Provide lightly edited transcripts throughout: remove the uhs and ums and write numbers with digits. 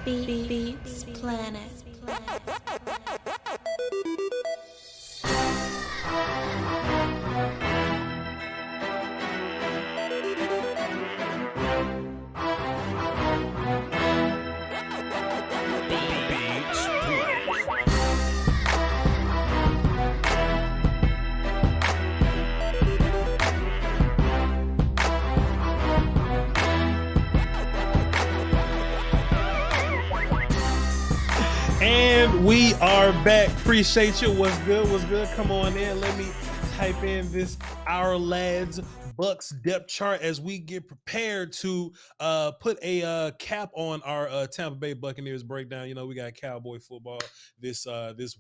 Beats Planet. And we are back. Appreciate you. What's good? What's good? Come on in. Let me type in this Our Lads Bucks depth chart as we get prepared to put a cap on our Tampa Bay Buccaneers breakdown. You know, we got Cowboy football this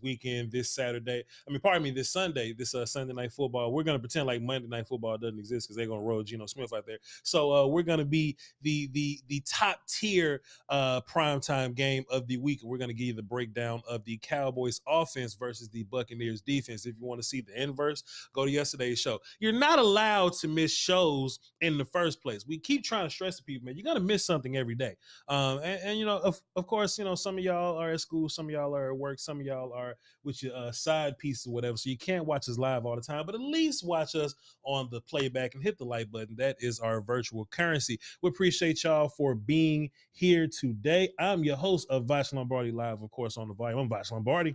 weekend, this Saturday. This Sunday, this Sunday night football. We're gonna pretend like Monday night football doesn't exist because they're gonna roll Geno Smith out there. So we're gonna be the top tier primetime game of the week. We're gonna give you the breakdown of the Cowboys offense versus the Buccaneers defense. If you want to see the inverse, go to yesterday's show. You're not allowed to miss shows in the first place. We keep trying to stress to people, man, you're gonna miss something every day. And you know, of course, you know, some of y'all are at school, some of y'all are at work, some of y'all are with your side piece or whatever, so you can't watch us live all the time, but at least watch us on the playback and hit the like button. That is our virtual currency. We appreciate y'all for being here today. I'm your host of Voch Lombardi Live, of course, on the volume. I'm Voch Lombardi.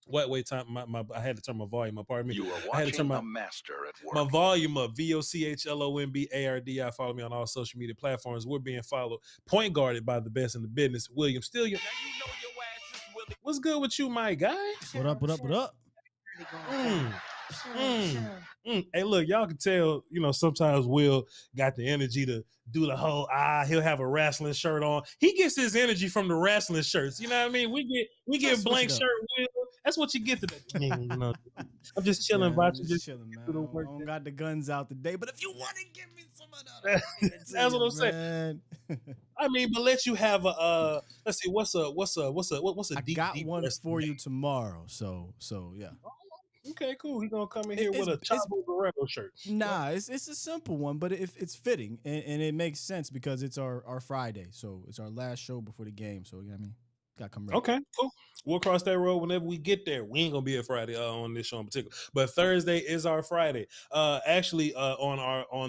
Wait, time. I had to turn my volume up. Pardon me. You are watching I had to turn the master at work. my volume up. VOCHLOMBARD. Follow me on all social media platforms. We're being followed, point guarded by the best in the business, William Steele. Now you know your ass is Willie. What's good with you, my guy? What up? Hey, look, y'all can tell, you know, sometimes Will got the energy to do the whole, he'll have a wrestling shirt on. He gets his energy from the wrestling shirts. You know what I mean? We get blank shirt, Will. That's what you get today. You know, I'm just chilling, I'm just chilling, man. I don't got the guns out today, but if you want to give me some of that, that's what I'm saying. I mean, but let you have a let's see, what's a I deep, got deep one for day? you tomorrow. So yeah. Okay, cool. He's gonna come in here with a Chavo Guerrero shirt. Nah, it's a simple one, but it's fitting and it makes sense because it's our Friday, so it's our last show before the game. So you know what I mean, gotta come ready. Okay, cool. We'll cross that road whenever we get there. We ain't gonna be here Friday on this show in particular, but Thursday is our Friday. On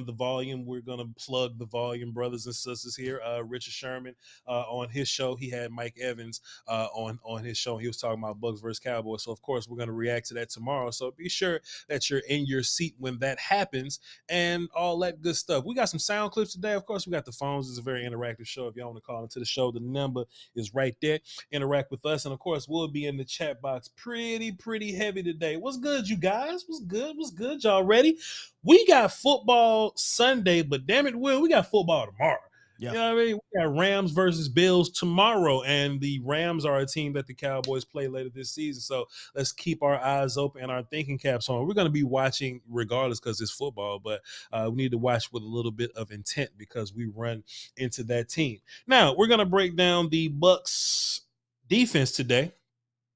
the volume, we're gonna plug the volume brothers and sisters here. Richard Sherman on his show, he had Mike Evans on his show. He was talking about Bucks versus Cowboys. So of course we're gonna react to that tomorrow. So be sure that you're in your seat when that happens and all that good stuff. We got some sound clips today. Of course, we got the phones. It's a very interactive show. If y'all want to call into the show, the number is right there. Interact with us, and of course we'll be in the chat box pretty heavy today. What's good, you guys? What's good? Y'all ready? We got football Sunday, but damn it, Will, we got football tomorrow. Yeah. You know what I mean? We got Rams versus Bills tomorrow, and the Rams are a team that the Cowboys play later this season. So let's keep our eyes open and our thinking caps on. We're going to be watching regardless because it's football, but we need to watch with a little bit of intent because we run into that team. Now, we're going to break down the Bucks defense today,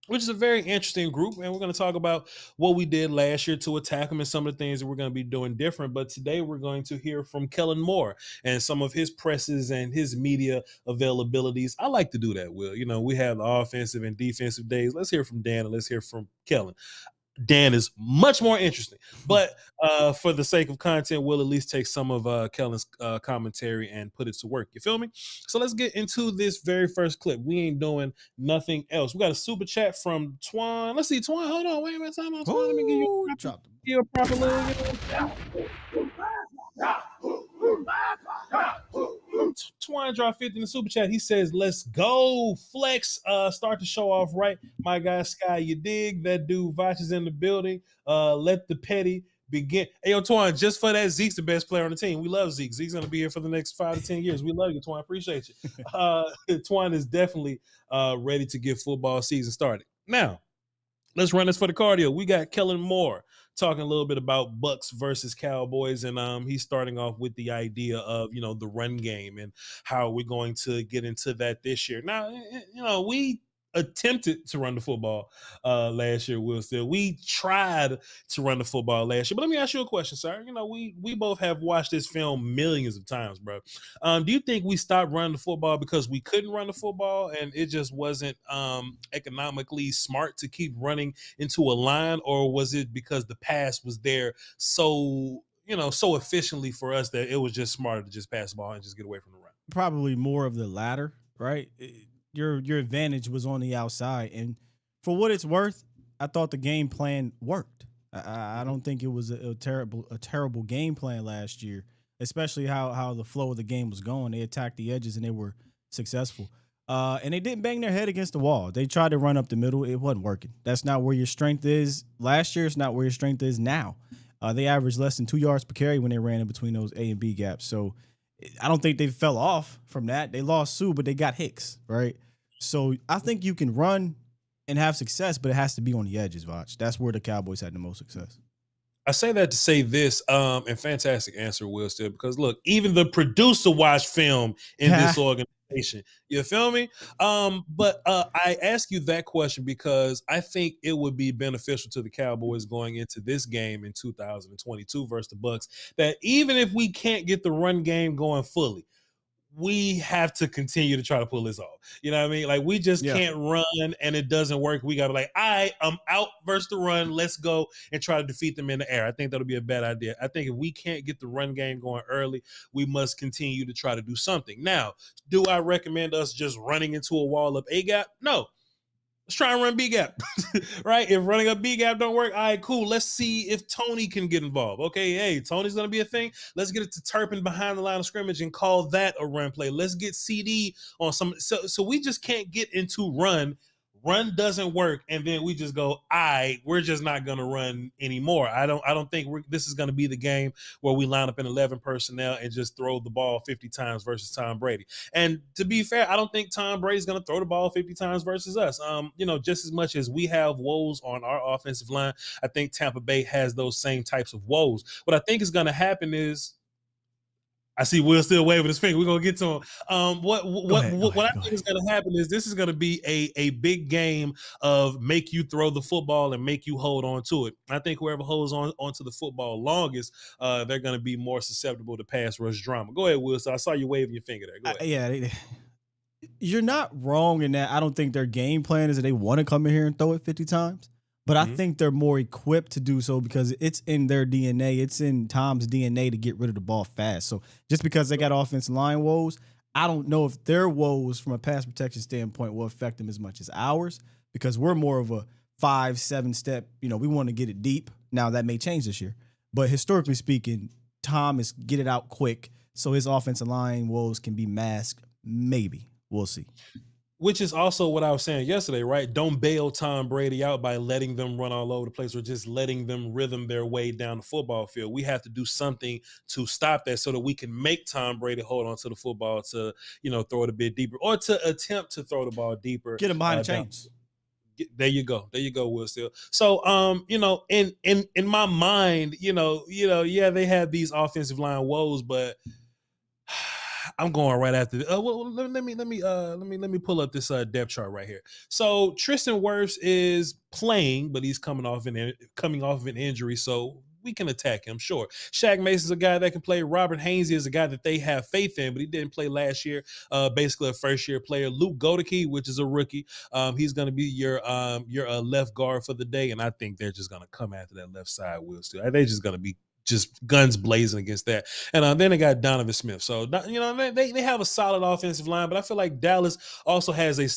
which is a very interesting group, and we're going to talk about what we did last year to attack them and some of the things that we're going to be doing different. But today we're going to hear from Kellen Moore and some of his presses and his media availabilities. I like to do that, Will. You know, we have the offensive and defensive days. Let's hear from Dan and let's hear from Kellen. Dan is much more interesting, but for the sake of content, we'll at least take some of Kellen's commentary and put it to work. You feel me? So let's get into this very first clip. We ain't doing nothing else. We got a super chat from Twan. Let's see, Twan. Hold on, wait a minute. Time on Twan. Let me give you a proper little. Twine dropped 50 in the super chat. He says, let's go. Flex. Start the show off right. My guy Sky, you dig? That dude Voch is in the building. Let the petty begin. Hey, yo, Twine, just for that, Zeke's the best player on the team. We love Zeke. Zeke's going to be here for the next 5 to 10 years. We love you, Twine. Appreciate you. Twine is definitely ready to get football season started. Now, let's run this for the cardio. We got Kellen Moore talking a little bit about Bucks versus Cowboys, and he's starting off with the idea of, you know, the run game and how we're going to get into that this year. Now, you know, we attempted to run the football last year, Will Steele. We tried to run the football last year. But let me ask you a question, sir. You know, we both have watched this film millions of times, bro. Do you think we stopped running the football because we couldn't run the football and it just wasn't economically smart to keep running into a line, or was it because the pass was there so efficiently for us that it was just smarter to just pass the ball and just get away from the run? Probably more of the latter, right? Your advantage was on the outside, and for what it's worth, I thought the game plan worked. I don't think it was a terrible game plan last year, especially how the flow of the game was going. They attacked the edges and they were successful. And they didn't bang their head against the wall. They tried to run up the middle. It wasn't working. That's not where your strength is. Last year, it's not where your strength is now. They averaged less than 2 yards per carry when they ran in between those A and B gaps. So I don't think they fell off from that. They lost Sue, but they got Hicks, right? So I think you can run and have success, but it has to be on the edges, Voch. That's where the Cowboys had the most success. I say that to say this, and fantastic answer, Will, still, because look, even the producer watched film in this organization. You feel me? But I ask you that question because I think it would be beneficial to the Cowboys going into this game in 2022 versus the Bucs, that even if we can't get the run game going fully, we have to continue to try to pull this off. You know what I mean? Like, we just can't run and it doesn't work. We got to be like, I'm out versus the run. Let's go and try to defeat them in the air. I think that'll be a bad idea. I think if we can't get the run game going early, we must continue to try to do something. Now, do I recommend us just running into a wall of A gap? No. Let's try and run B gap, right? If running up B gap don't work, all right, cool. Let's see if Tony can get involved. Okay, hey, Tony's going to be a thing. Let's get it to Turpin behind the line of scrimmage and call that a run play. Let's get CD on some. So we just can't get into run. Run doesn't work, and then we just go, we're just not going to run anymore. I don't think this is going to be the game where we line up in 11 personnel and just throw the ball 50 times versus Tom Brady. And to be fair, I don't think Tom Brady's going to throw the ball 50 times versus us. Just as much as we have woes on our offensive line, I think Tampa Bay has those same types of woes. What I think is going to happen is, I see Will still waving his finger. We're gonna get to him. What I think is gonna happen is this is gonna be a big game of make you throw the football and make you hold on to it. I think whoever holds onto the football longest, they're gonna be more susceptible to pass rush drama. Go ahead, Will. So I saw you waving your finger there. Go ahead. You're not wrong in that. I don't think their game plan is that they want to come in here and throw it 50 times. But I think they're more equipped to do so because it's in their DNA. It's in Tom's DNA to get rid of the ball fast. So just because they got offensive line woes, I don't know if their woes from a pass protection standpoint will affect them as much as ours, because we're more of a 5-7 step. We want to get it deep. Now that may change this year, but historically speaking, Tom is get it out quick, so his offensive line woes can be masked. Maybe we'll see. Which is also what I was saying yesterday, right? Don't bail Tom Brady out by letting them run all over the place or just letting them rhythm their way down the football field. We have to do something to stop that so that we can make Tom Brady hold on to the football to, throw it a bit deeper or to attempt to throw the ball deeper. Get him behind the chains. There you go, Will Steele. So, in my mind, they have these offensive line woes, but I'm going right after. Let me pull up this depth chart right here. So Tristan Wirfs is playing, but he's coming off of an injury, so we can attack him. Sure, Shaq Mason's a guy that can play. Robert Hainsey is a guy that they have faith in, but he didn't play last year. Basically a first year player. Luke Godeke, which is a rookie, he's going to be your left guard for the day, and I think they're just going to come after that left side. Will still. They're just going to be just guns blazing against that. And then they got Donovan Smith. So, they have a solid offensive line, but I feel like Dallas also has they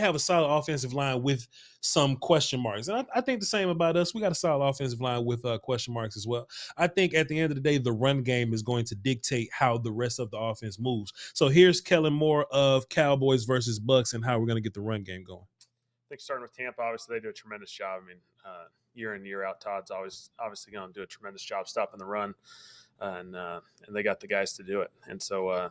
have a solid offensive line with some question marks. And I think the same about us. We got a solid offensive line with question marks as well. I think at the end of the day, the run game is going to dictate how the rest of the offense moves. So here's Kellen Moore of Cowboys versus Bucs and how we're going to get the run game going. I think starting with Tampa, obviously they do a tremendous job. I mean, year in, year out, Todd's obviously going to do a tremendous job stopping the run, and they got the guys to do it. And so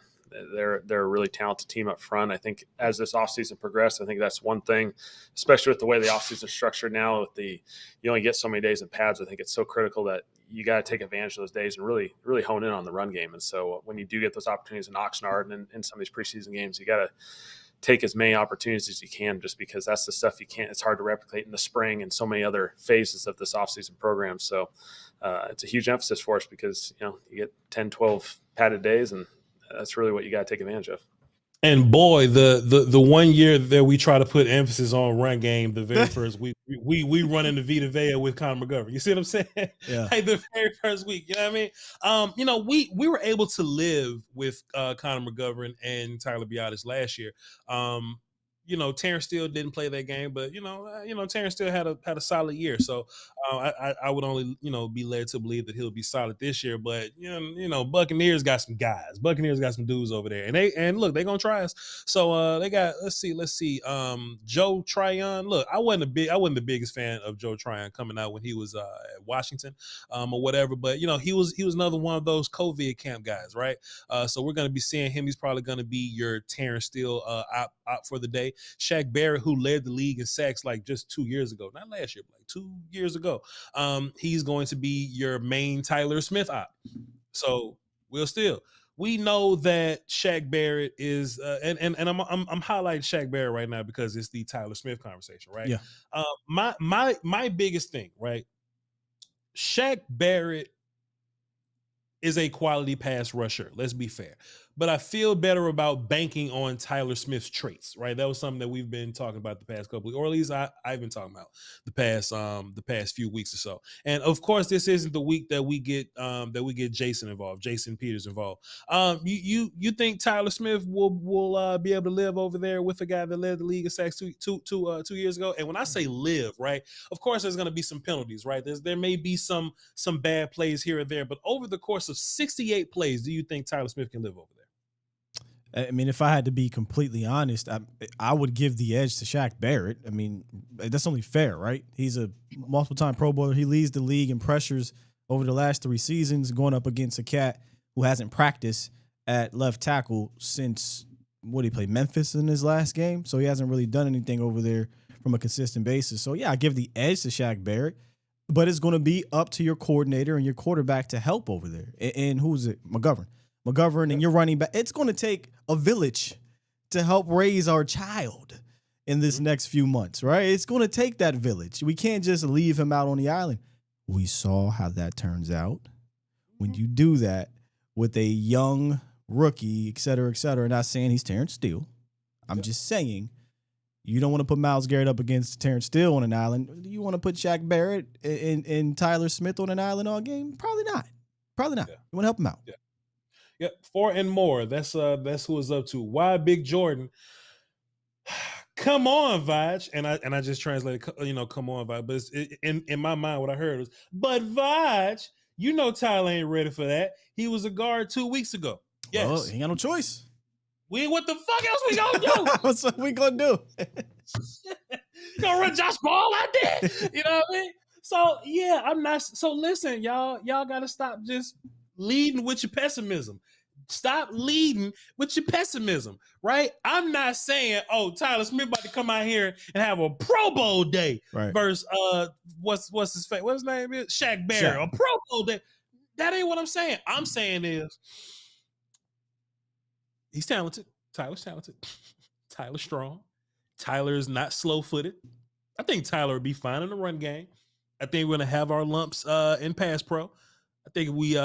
they're a really talented team up front. I think as this offseason progressed, I think that's one thing, especially with the way the offseason is structured now. With you only get so many days in pads. I think it's so critical that you got to take advantage of those days and really, really hone in on the run game. And so when you do get those opportunities in Oxnard and in some of these preseason games, you got to take as many opportunities as you can, just because that's the stuff it's hard to replicate in the spring and so many other phases of this offseason program. So it's a huge emphasis for us because, you get 10, 12 padded days, and that's really what you got to take advantage of. And boy, the 1 year that we try to put emphasis on run game, the very first week, we run into Vita Vea with Conor McGovern. You see what I'm saying? Yeah. Like the very first week, you know what I mean? We were able to live with Conor McGovern and Tyler Biadasz last year. Terrence Steele didn't play that game, but Terrence Steele had a solid year. So I would only be led to believe that he'll be solid this year. But Buccaneers got some guys. Buccaneers got some dudes over there, and look, they're gonna try us. So they got let's see. Joe Tryon. Look, I wasn't the biggest fan of Joe Tryon coming out when he was at Washington or whatever. But he was another one of those COVID camp guys, right? So we're gonna be seeing him. He's probably gonna be your Terrence Steele op for the day. Shaq Barrett, who led the league in sacks like just 2 years ago, not last year, but like 2 years ago. He's going to be your main Tyler Smith op. So we know that Shaq Barrett is, and I'm highlighting Shaq Barrett right now because it's the Tyler Smith conversation, right? Yeah. My biggest thing, right? Shaq Barrett is a quality pass rusher. Let's be fair. But I feel better about banking on Tyler Smith's traits, right? That was something that we've been talking about the past couple of weeks, or at least I've been talking about the past few weeks or so. And of course, this isn't the week that we get Jason Peters involved. You think Tyler Smith will be able to live over there with the guy that led the league in sacks two years ago? And when I say live, right, of course there's going to be some penalties, right? There may be some bad plays here or there, but over the course of 68 plays, do you think Tyler Smith can live over there? I mean, if I had to be completely honest, I would give the edge to Shaq Barrett. I mean, that's only fair, right? He's a multiple-time Pro Bowler. He leads the league in pressures over the last 3 seasons, going up against a cat who hasn't practiced at left tackle since, he played Memphis in his last game? So he hasn't really done anything over there from a consistent basis. So, yeah, I give the edge to Shaq Barrett, but it's going to be up to your coordinator and your quarterback to help over there. And who's it? McGovern and your running back. It's going to take a village to help raise our child in this next few months, right? It's going to take that village. We can't just leave him out on the island. We saw how that turns out when you do that with a young rookie, et cetera, et cetera. Not saying he's Terrence Steele. I'm just saying you don't want to put Myles Garrett up against Terrence Steele on an island. Do you want to put Shaq Barrett and Tyler Smith on an island all game? Probably not. Yeah. You want to help him out. Yeah. Yeah, 4 and more. That's who it's up to. Why Big Jordan? Come on, Voch. And I just translated, come on, Voch. But in my mind, what I heard was, but Voch, Tyler ain't ready for that. He was a guard 2 weeks ago. Yes. Well, he ain't got no choice. What the fuck else we gonna do? What's we gonna do? You gonna run Josh Ball out there? You know what I mean? So yeah, I'm not. So listen, y'all gotta stop just leading with your pessimism. Stop leading with your pessimism, right? I'm not saying, Tyler Smith about to come out here and have a Pro Bowl day versus what's his face? What his name is? Shaq Barrett. A Pro Bowl day. That ain't what I'm saying. I'm saying is he's talented. Tyler's talented. Tyler's strong. Tyler's not slow-footed. I think Tyler would be fine in the run game. I think we're gonna have our lumps in pass pro. I think we,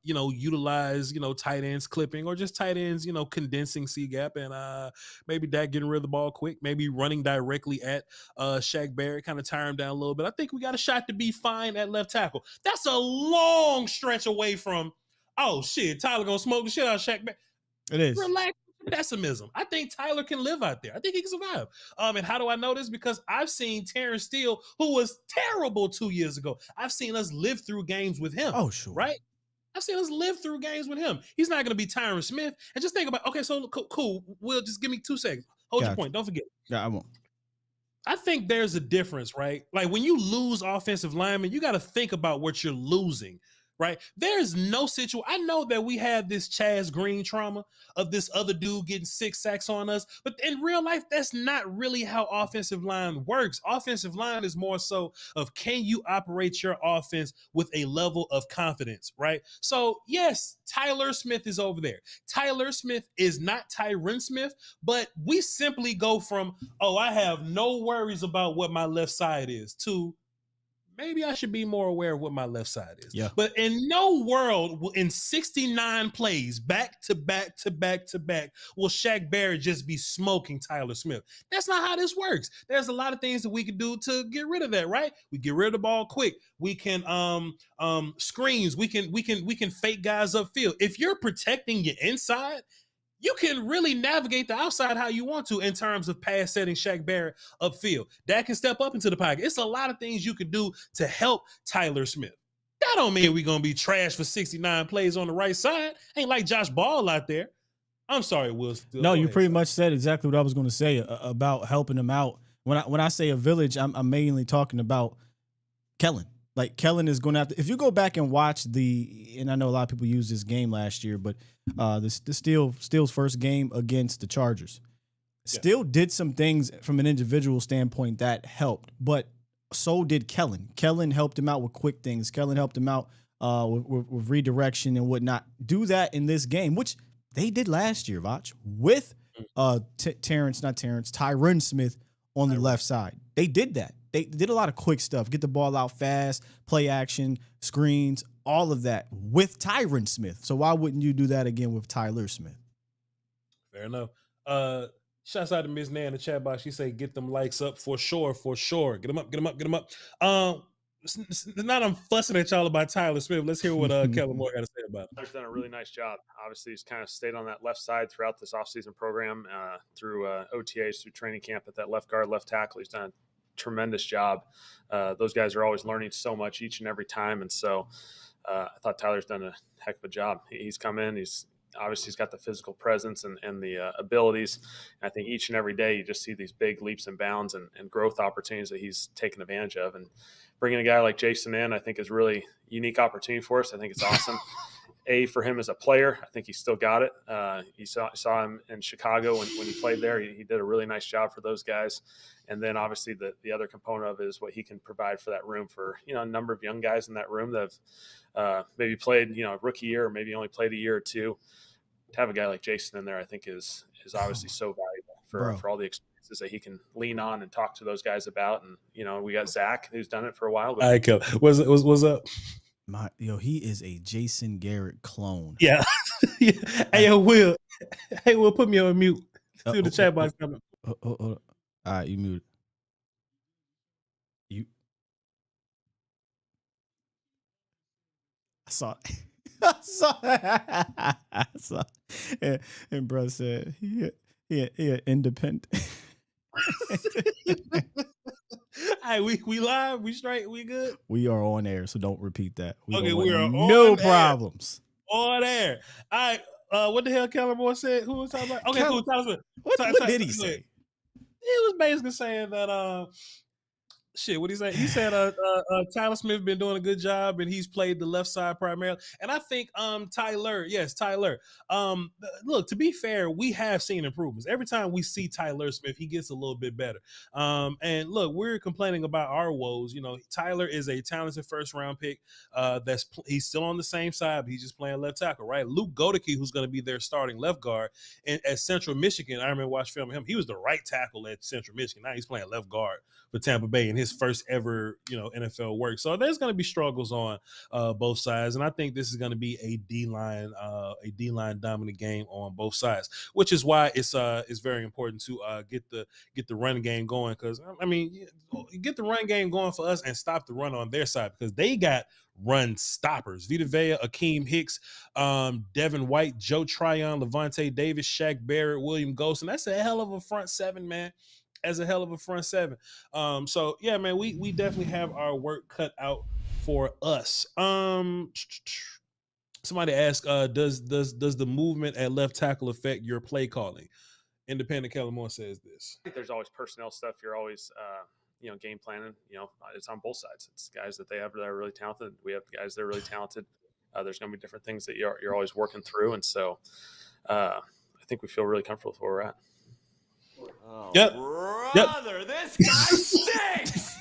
utilize, tight ends clipping or just tight ends, condensing C-gap and maybe Dak getting rid of the ball quick, maybe running directly at Shaq Barrett, kind of tire him down a little bit. I think we got a shot to be fine at left tackle. That's a long stretch away from, Tyler going to smoke the shit out of Shaq Barrett. It is. Relax. Pessimism. I think Tyler can live out there. I think he can survive. And how do I know this? Because I've seen Terrence Steele, who was terrible 2 years ago. I've seen us live through games with him. Oh, sure. Right? I've seen us live through games with him. He's not going to be Tyron Smith. And just think about, okay, so cool. Will, just give me 2 seconds. Hold your point. Don't forget. Yeah, I won't. I think there's a difference, right? Like when you lose offensive linemen, you got to think about what you're losing, right? There's no situation. I know that we have this Chaz Green trauma of this other dude getting 6 sacks on us, but in real life, that's not really how offensive line works. Offensive line is more so of, can you operate your offense with a level of confidence, right? So yes, Tyler Smith is over there. Tyler Smith is not Tyron Smith, but we simply go from, oh, I have no worries about what my left side is, to maybe I should be more aware of what my left side is. Yeah. But in no world will, in 69 plays, back to back to back to back, will Shaq Barrett just be smoking Tyler Smith. That's not how this works. There's a lot of things that we can do to get rid of that, right? We get rid of the ball quick. We can screens. We can fake guys upfield. If you're protecting your inside, you can really navigate the outside how you want to in terms of pass setting Shaq Barrett upfield. Dak can step up into the pocket. It's a lot of things you can do to help Tyler Smith. That don't mean we're going to be trash for 69 plays on the right side. Ain't like Josh Ball out there. I'm sorry, Will. No, you pretty much said exactly what I was going to say about helping him out. When I say a village, I'm mainly talking about Kellen. Like, Kellen is going to have to, if you go back and watch and I know a lot of people used this game last year, but the Steele's first game against the Chargers, Steele did some things from an individual standpoint that helped, but so did Kellen. Kellen helped him out with quick things. Kellen helped him out with redirection and whatnot. Do that in this game, which they did last year, Voch, with Tyron Smith on the left side. They did that. They did a lot of quick stuff. Get the ball out fast, play action, screens, all of that with Tyron Smith. So why wouldn't you do that again with Tyler Smith? Fair enough. Shouts out to Ms. Nan in the chat box. She say, get them likes up for sure, for sure. Get them up, get them up, get them up. Not I'm fussing at y'all about Tyler Smith. Let's hear what Kellen Moore got to say about it. He's done a really nice job. Obviously, he's kind of stayed on that left side throughout this offseason program, through OTAs, through training camp at that left guard, left tackle. He's done a tremendous job. Those guys are always learning so much each and every time. And so I thought Tyler's done a heck of a job. He's come in, he's got the physical presence and the abilities. And I think each and every day you just see these big leaps and bounds and growth opportunities that he's taken advantage of. And bringing a guy like Jason in, I think, is really unique opportunity for us. I think it's awesome. For him as a player, I think he still got it. You saw him in Chicago when he played there. He did a really nice job for those guys. And then obviously the other component of it is what he can provide for that room for, a number of young guys in that room that have maybe played, a rookie year, or maybe only played a year or two. To have a guy like Jason in there, I think is obviously so valuable for all the experiences that he can lean on and talk to those guys about. And, we got Zach, who's done it for a while. But all right, Kel, what's up? He is a Jason Garrett clone. Yeah. Hey, Will, put me on mute. See the chat box coming. All right, you muted. I saw it. And bro said he independent. Hey, we live, we straight, we good. We are on air, so don't repeat that. We are no problems. On air. All right. What the hell Kellen Moore said? Who was talking about? Okay, cool. Tell us what did he say? He was basically saying that what he say? He said Tyler Smith been doing a good job and he's played the left side primarily. And I think Tyler. Look, to be fair, we have seen improvements. Every time we see Tyler Smith, he gets a little bit better. And look, we're complaining about our woes. Tyler is a talented first round pick. He's still on the same side, but he's just playing left tackle, right? Luke Godeke, who's going to be their starting left guard, and at Central Michigan, I remember watching film of him. He was the right tackle at Central Michigan. Now he's playing left guard for Tampa Bay in his first ever, NFL work. So there's going to be struggles on both sides, and I think this is going to be a D-line dominant game on both sides, which is why it's very important to get the run game going. Because get the run game going for us and stop the run on their side, because they got run stoppers: Vita Vea, Akeem Hicks, Devin White, Joe Tryon, Levante Davis, Shaq Barrett, William Golson. That's a hell of a front seven, man. So yeah, man, we definitely have our work cut out for us. Somebody asked, does the movement at left tackle affect your play calling? Independent Kellen Moore says this. I think there's always personnel stuff. You're always game planning. It's on both sides. It's guys that they have that are really talented. We have guys that are really talented. There's going to be different things that you're always working through. And so I think we feel really comfortable with where we're at. Oh, Yep. brother, this guy stinks.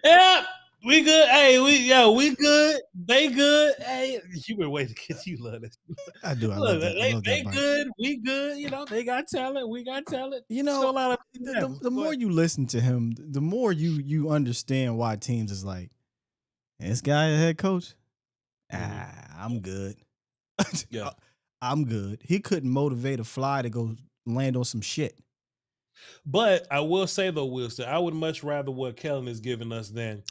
Yep. We good. Hey, we good. They good. Hey, you been waiting to get you love this. I do. I Look, love that. I love they that bite. good. We good. You know, they got talent. We got talent. You know, Still a lot of the more you listen to him, the more you understand why teams is like, this guy a head coach. I'm good. Yeah. I'm good. He couldn't motivate a fly to go land on some shit. But I will say though, Wilson, I would much rather what Kellen is giving us than,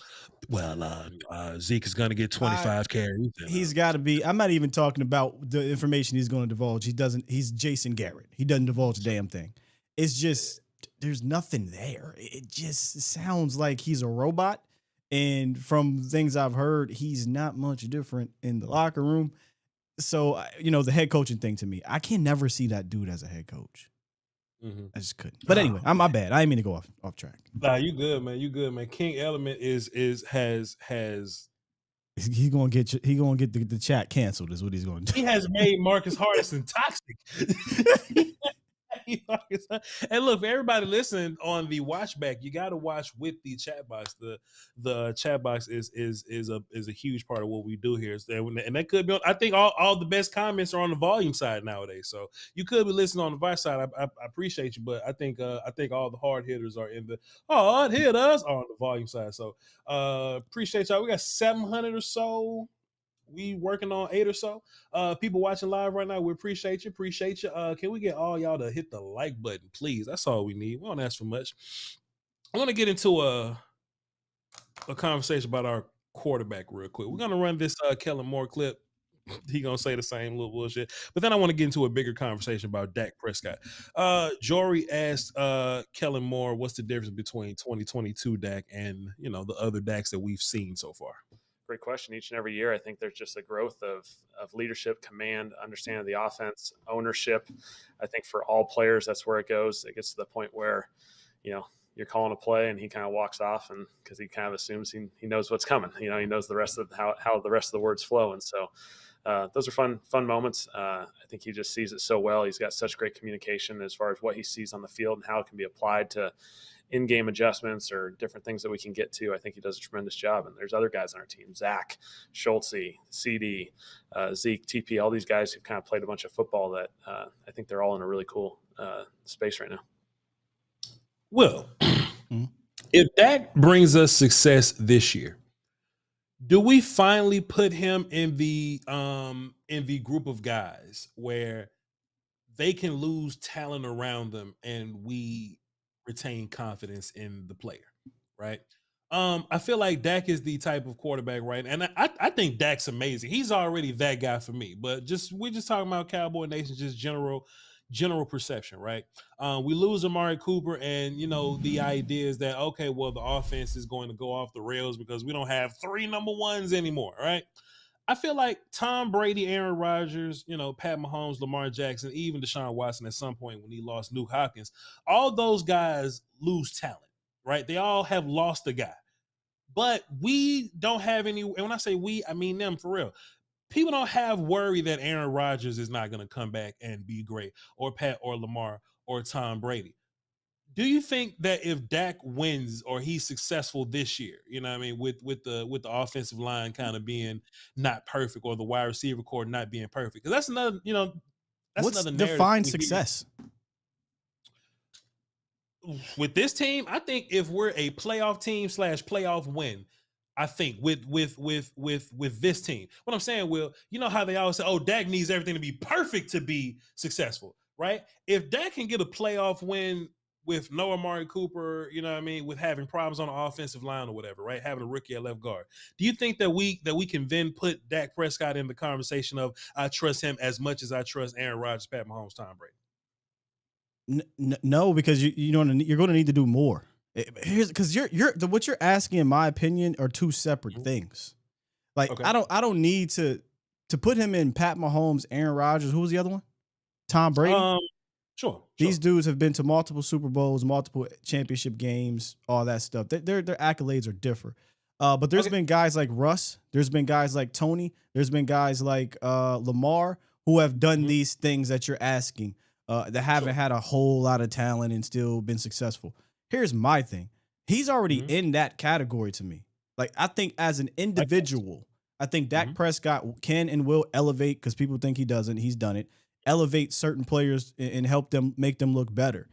Zeke is going to get 25 carries. He's got to be. I'm not even talking about the information he's going to divulge. He's Jason Garrett. He doesn't divulge a damn thing. It's just there's nothing there. It just sounds like he's a robot. And from things I've heard, he's not much different in the locker room. So, the head coaching thing to me, I can never see that dude as a head coach. Mm-hmm. I just couldn't. But anyway, my bad. I didn't mean to go off track. Nah, you good, man. You good, man. King Element has He's gonna get the chat canceled. Is what he's going to do. he has made Marcus Hardison toxic. And look, for everybody listening on the watch back, you got to watch with the chat box. The chat box is a huge part of what we do here. And that could be on, I think all the best comments are on the volume side nowadays. So you could be listening on the vice side. I appreciate you, but I think all the hard hitters are in the hard hitters are on the volume side. So appreciate y'all. We got 700 or so. We working on 8 or so. People watching live right now, we appreciate you. Can we get all y'all to hit the like button, please? That's all we need. We don't ask for much. I want to get into a conversation about our quarterback real quick. We're gonna run this Kellen Moore clip. He gonna say the same little bullshit, but then I want to get into a bigger conversation about Dak Prescott. Jory asked Kellen Moore, what's the difference between 2022 Dak and the other Daks that we've seen so far? Great question. Each and every year, I think there's just a growth of leadership, command, understanding the offense, ownership. I think for all players, that's where it goes. It gets to the point where, you're calling a play and he kind of walks off, and because he kind of assumes he knows what's coming. He knows the rest of how the rest of the words flow. And so those are fun moments. I think he just sees it so well. He's got such great communication as far as what he sees on the field and how it can be applied to in-game adjustments or different things that we can get to. I think he does a tremendous job. And there's other guys on our team, Zach, Schultze, CD, Zeke, TP, all these guys who've kind of played a bunch of football that I think they're all in a really cool space right now. Well, if Dak brings us success this year, do we finally put him in the group of guys where they can lose talent around them and we retain confidence in the player, right? I feel like Dak is the type of quarterback, right? And I think Dak's amazing. He's already that guy for me. But we're just talking about Cowboy Nation, just general perception, right? We lose Amari Cooper, and the idea is that okay, well, the offense is going to go off the rails because we don't have 3 number ones anymore, right? I feel like Tom Brady, Aaron Rodgers, Pat Mahomes, Lamar Jackson, even Deshaun Watson at some point when he lost Nuke Hopkins, all those guys lose talent, right? They all have lost a guy. But we don't have any, and when I say we, I mean them for real. People don't have worry that Aaron Rodgers is not going to come back and be great, or Pat or Lamar or Tom Brady. Do you think that if Dak wins or he's successful this year, with the offensive line kind of being not perfect or the wide receiver core not being perfect? Because that's another, What's another narrative. Define success? With this team, I think if we're a playoff team / playoff win, I think with this team, what I'm saying, Will, how they always say, oh, Dak needs everything to be perfect to be successful, right? If Dak can get a playoff win with no Amari Cooper, with having problems on the offensive line or whatever, right? Having a rookie at left guard. Do you think that we can then put Dak Prescott in the conversation of I trust him as much as I trust Aaron Rodgers, Pat Mahomes, Tom Brady? No, because you're going to need to do more. Here's because what you're asking, in my opinion, are 2 separate things. Like okay. I don't need to put him in Pat Mahomes, Aaron Rodgers. Who was the other one? Tom Brady. Sure. These dudes have been to multiple Super Bowls, multiple championship games, all that stuff. Their accolades are different. But there's been guys like Russ. There's been guys like Tony. There's been guys like Lamar who have done these things that you're asking that haven't had a whole lot of talent and still been successful. Here's my thing. He's already in that category to me. Like, I think as an individual, I think Dak Prescott can and will elevate, because people think he doesn't. He's done it. Elevate certain players and help them, make them look better.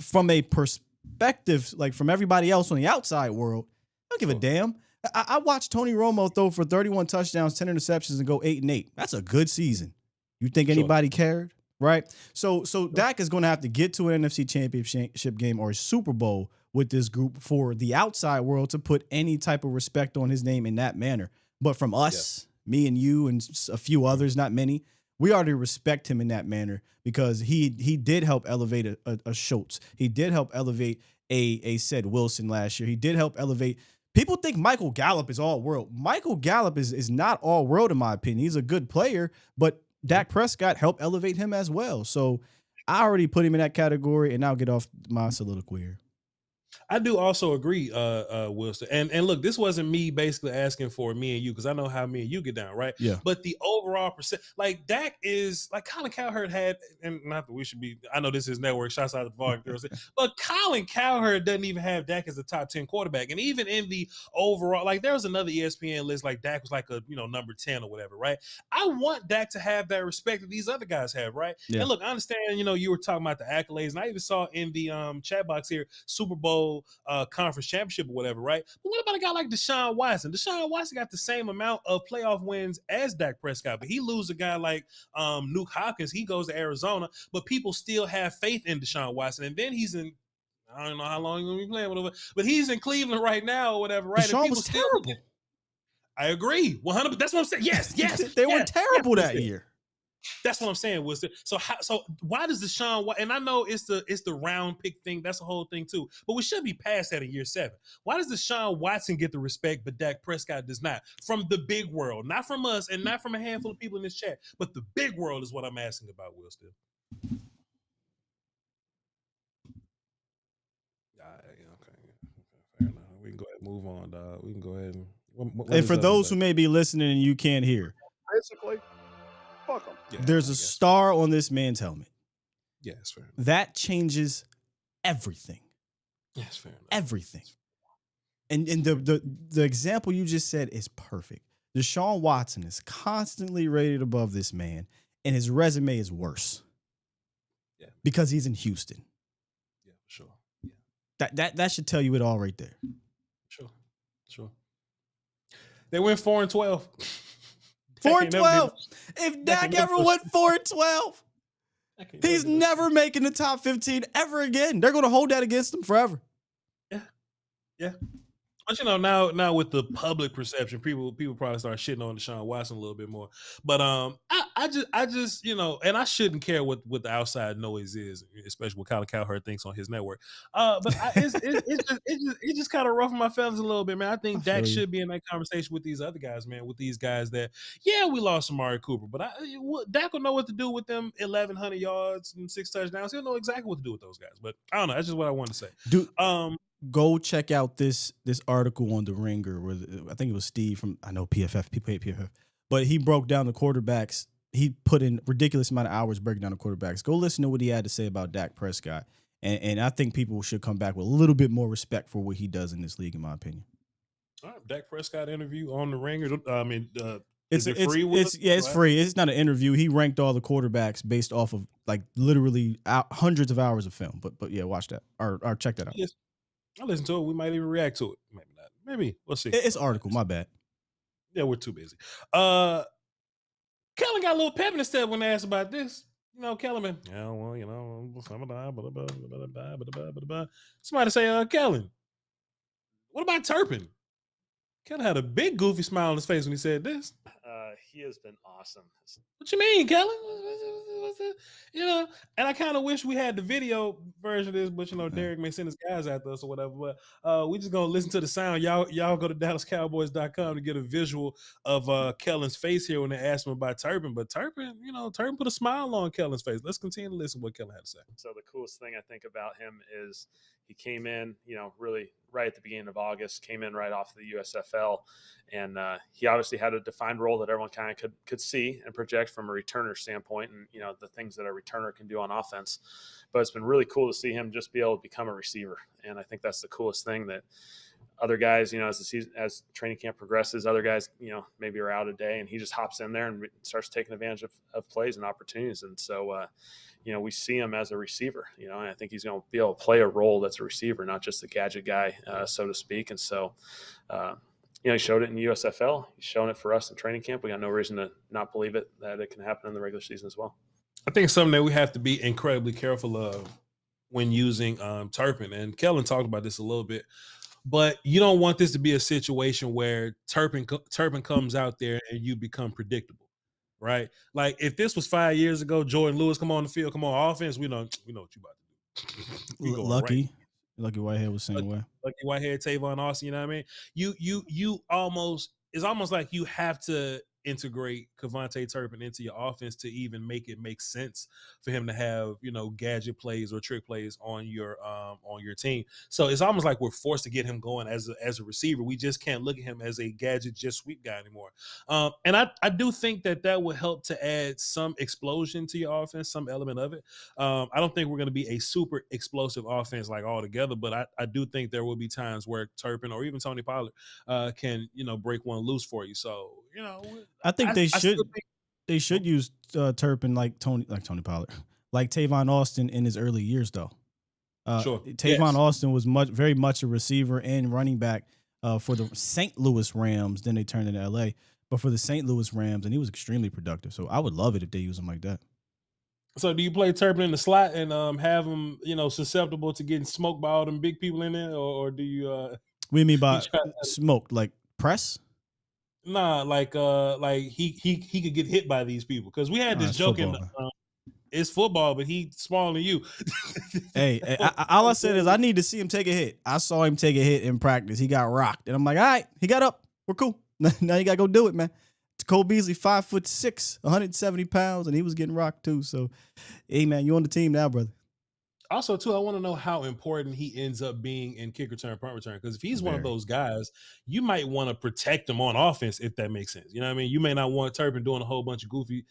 From a perspective, like from everybody else on the outside world, I don't give a damn. I watched Tony Romo throw for 31 touchdowns, 10 interceptions, and go 8-8. That's a good season. You think anybody cared? Right? So Dak is going to have to get to an NFC championship game or a Super Bowl with this group for the outside world to put any type of respect on his name in that manner. But from us, me and you and a few others, not many, we already respect him in that manner because he did help elevate a Schultz. He did help elevate a said Wilson last year. He did help elevate. People think Michael Gallup is all world. Michael Gallup is not all world in my opinion. He's a good player, but Dak Prescott helped elevate him as well. So I already put him in that category, and I'll get off my soliloquy here. I do also agree, Wilson. And look, this wasn't me basically asking for me and you, because I know how me and you get down, right? Yeah. But the overall percent, like Dak is, like Colin Cowherd had, and not that we should be, I know this is network, shouts out to the Voch girls, but Colin Cowherd doesn't even have Dak as a top 10 quarterback. And even in the overall, like there was another ESPN list, like Dak was like a, number 10 or whatever, right? I want Dak to have that respect that these other guys have, right? Yeah. And look, I understand, you were talking about the accolades, and I even saw in the chat box here, Super Bowl conference championship or whatever, right? But what about a guy like Deshaun Watson? Deshaun Watson got the same amount of playoff wins as Dak Prescott, but he loses a guy like Nuke Hopkins. He goes to Arizona, but people still have faith in Deshaun Watson. And then he's in, I don't know how long he's going to be playing, whatever, but he's in Cleveland right now or whatever, right? Deshaun was terrible. I agree. 100%. That's what I'm saying. Yes. They were terrible that year. That's what I'm saying, Wilson. So why does Deshaun, and I know it's the round pick thing, that's the whole thing too, but we should be past that in year 7. Why does Deshaun Watson get the respect, but Dak Prescott does not? From the big world, not from us and not from a handful of people in this chat, but the big world is what I'm asking about, Will Steele. Okay. We can go ahead and move on, dog. We can go ahead and for those who may be listening and you can't hear, basically, fuck them. Yeah, there's a star on this man's helmet. Yeah, that's fair enough. That changes everything. Yes, fair enough. Everything. And the example you just said is perfect. Deshaun Watson is constantly rated above this man, and his resume is worse. Yeah. Because he's in Houston. Yeah, for sure. Yeah. That should tell you it all right there. Sure. They went 4-12. 4-12. If Dak ever went 4-12, he's never making the top 15 ever again. They're going to hold that against him forever. Yeah. But now with the public perception, people probably start shitting on Deshaun Watson a little bit more. But I just and I shouldn't care what the outside noise is, especially what Colin Cowherd thinks on his network. But it just kind of ruffled my feathers a little bit, man. I think Dak should be in that conversation with these other guys, man. With these guys that, we lost Amari Cooper, but Dak will know what to do with them 1,100 yards and 6 touchdowns. He'll know exactly what to do with those guys. But I don't know. That's just what I wanted to say. Go check out this article on The Ringer where I think it was Steve from, I know PFF, people hate PFF, but he broke down the quarterbacks. He put in ridiculous amount of hours breaking down the quarterbacks. Go listen to what he had to say about Dak Prescott. And I think people should come back with a little bit more respect for what he does in this league, in my opinion. All right, Dak Prescott interview on The Ringer. It's free. It's free. It's not an interview. He ranked all the quarterbacks based off of like literally hundreds of hours of film. But yeah, watch that or check that out. Yes. I'll listen to it. We might even react to it. Maybe not. Maybe. We'll see. It's article. My bad. Yeah, we're too busy. Kellen got a little pep in his step when they asked about this. Kellen, somebody say, Kellen, what about Turpin? Kellen had a big goofy smile on his face when he said this. He has been awesome. What you mean, Kellen? And I kind of wish we had the video version of this, but Derek may send his guys after us or whatever. But we just gonna listen to the sound. Y'all go to DallasCowboys.com to get a visual of Kellen's face here when they asked him about Turpin. But Turpin, Turpin put a smile on Kellen's face. Let's continue to listen to what Kellen had to say. So the coolest thing I think about him is He came in, really right at the beginning of August, came in right off the USFL. And he obviously had a defined role that everyone kind of could see and project from a returner standpoint, and the things that a returner can do on offense. But it's been really cool to see him just be able to become a receiver, and I think that's the coolest thing. That other guys, as training camp progresses, other guys, maybe are out a day, and he just hops in there and starts taking advantage of plays and opportunities. And so, we see him as a receiver, and I think he's going to be able to play a role that's a receiver, not just a gadget guy, so to speak. And so, he showed it in USFL. He's shown it for us in training camp. We got no reason to not believe it, that it can happen in the regular season as well. I think something that we have to be incredibly careful of when using Turpin, and Kellen talked about this a little bit, but you don't want this to be a situation where Turpin comes out there and you become predictable, right? Like if this was 5 years ago, Jordan Lewis come on the field, come on offense, we know what you about to do. Lucky Whitehead was the same way. Lucky Whitehead, Tavon Austin, you know what I mean? You almost, it's almost like you have to integrate Kevontae Turpin into your offense to even make it make sense for him to have, gadget plays or trick plays on your team. So it's almost like we're forced to get him going as a receiver. We just can't look at him as a gadget just sweep guy anymore. And I do think that will help to add some explosion to your offense, some element of it. I don't think we're going to be a super explosive offense like altogether, but I do think there will be times where Turpin or even Tony Pollard can, break one loose for you. So, I think they should use Turpin like Tony Pollard, like Tavon Austin in his early years, though. Sure. Tavon Austin was very much a receiver and running back for the St. Louis Rams. Then they turned into LA, but for the St. Louis Rams, and he was extremely productive. So I would love it if they use him like that. So do you play Turpin in the slot and have him, susceptible to getting smoked by all them big people in there, or do you? What do you mean by smoked? Like press? Nah, like he could get hit by these people, because we had this joke it's football, but he's smaller than you. Hey, all I said is I need to see him take a hit. I saw him take a hit in practice. He got rocked, and I'm like, all right, he got up. We're cool. Now you gotta go do it, man. Cole Beasley, 5'6", 170 pounds, and he was getting rocked too. So, hey, man, you on the team now, brother. Also, too, I want to know how important he ends up being in kick return, punt return. Because if he's one of those guys, you might want to protect him on offense, if that makes sense. You know what I mean? You may not want Turpin doing a whole bunch of goofy,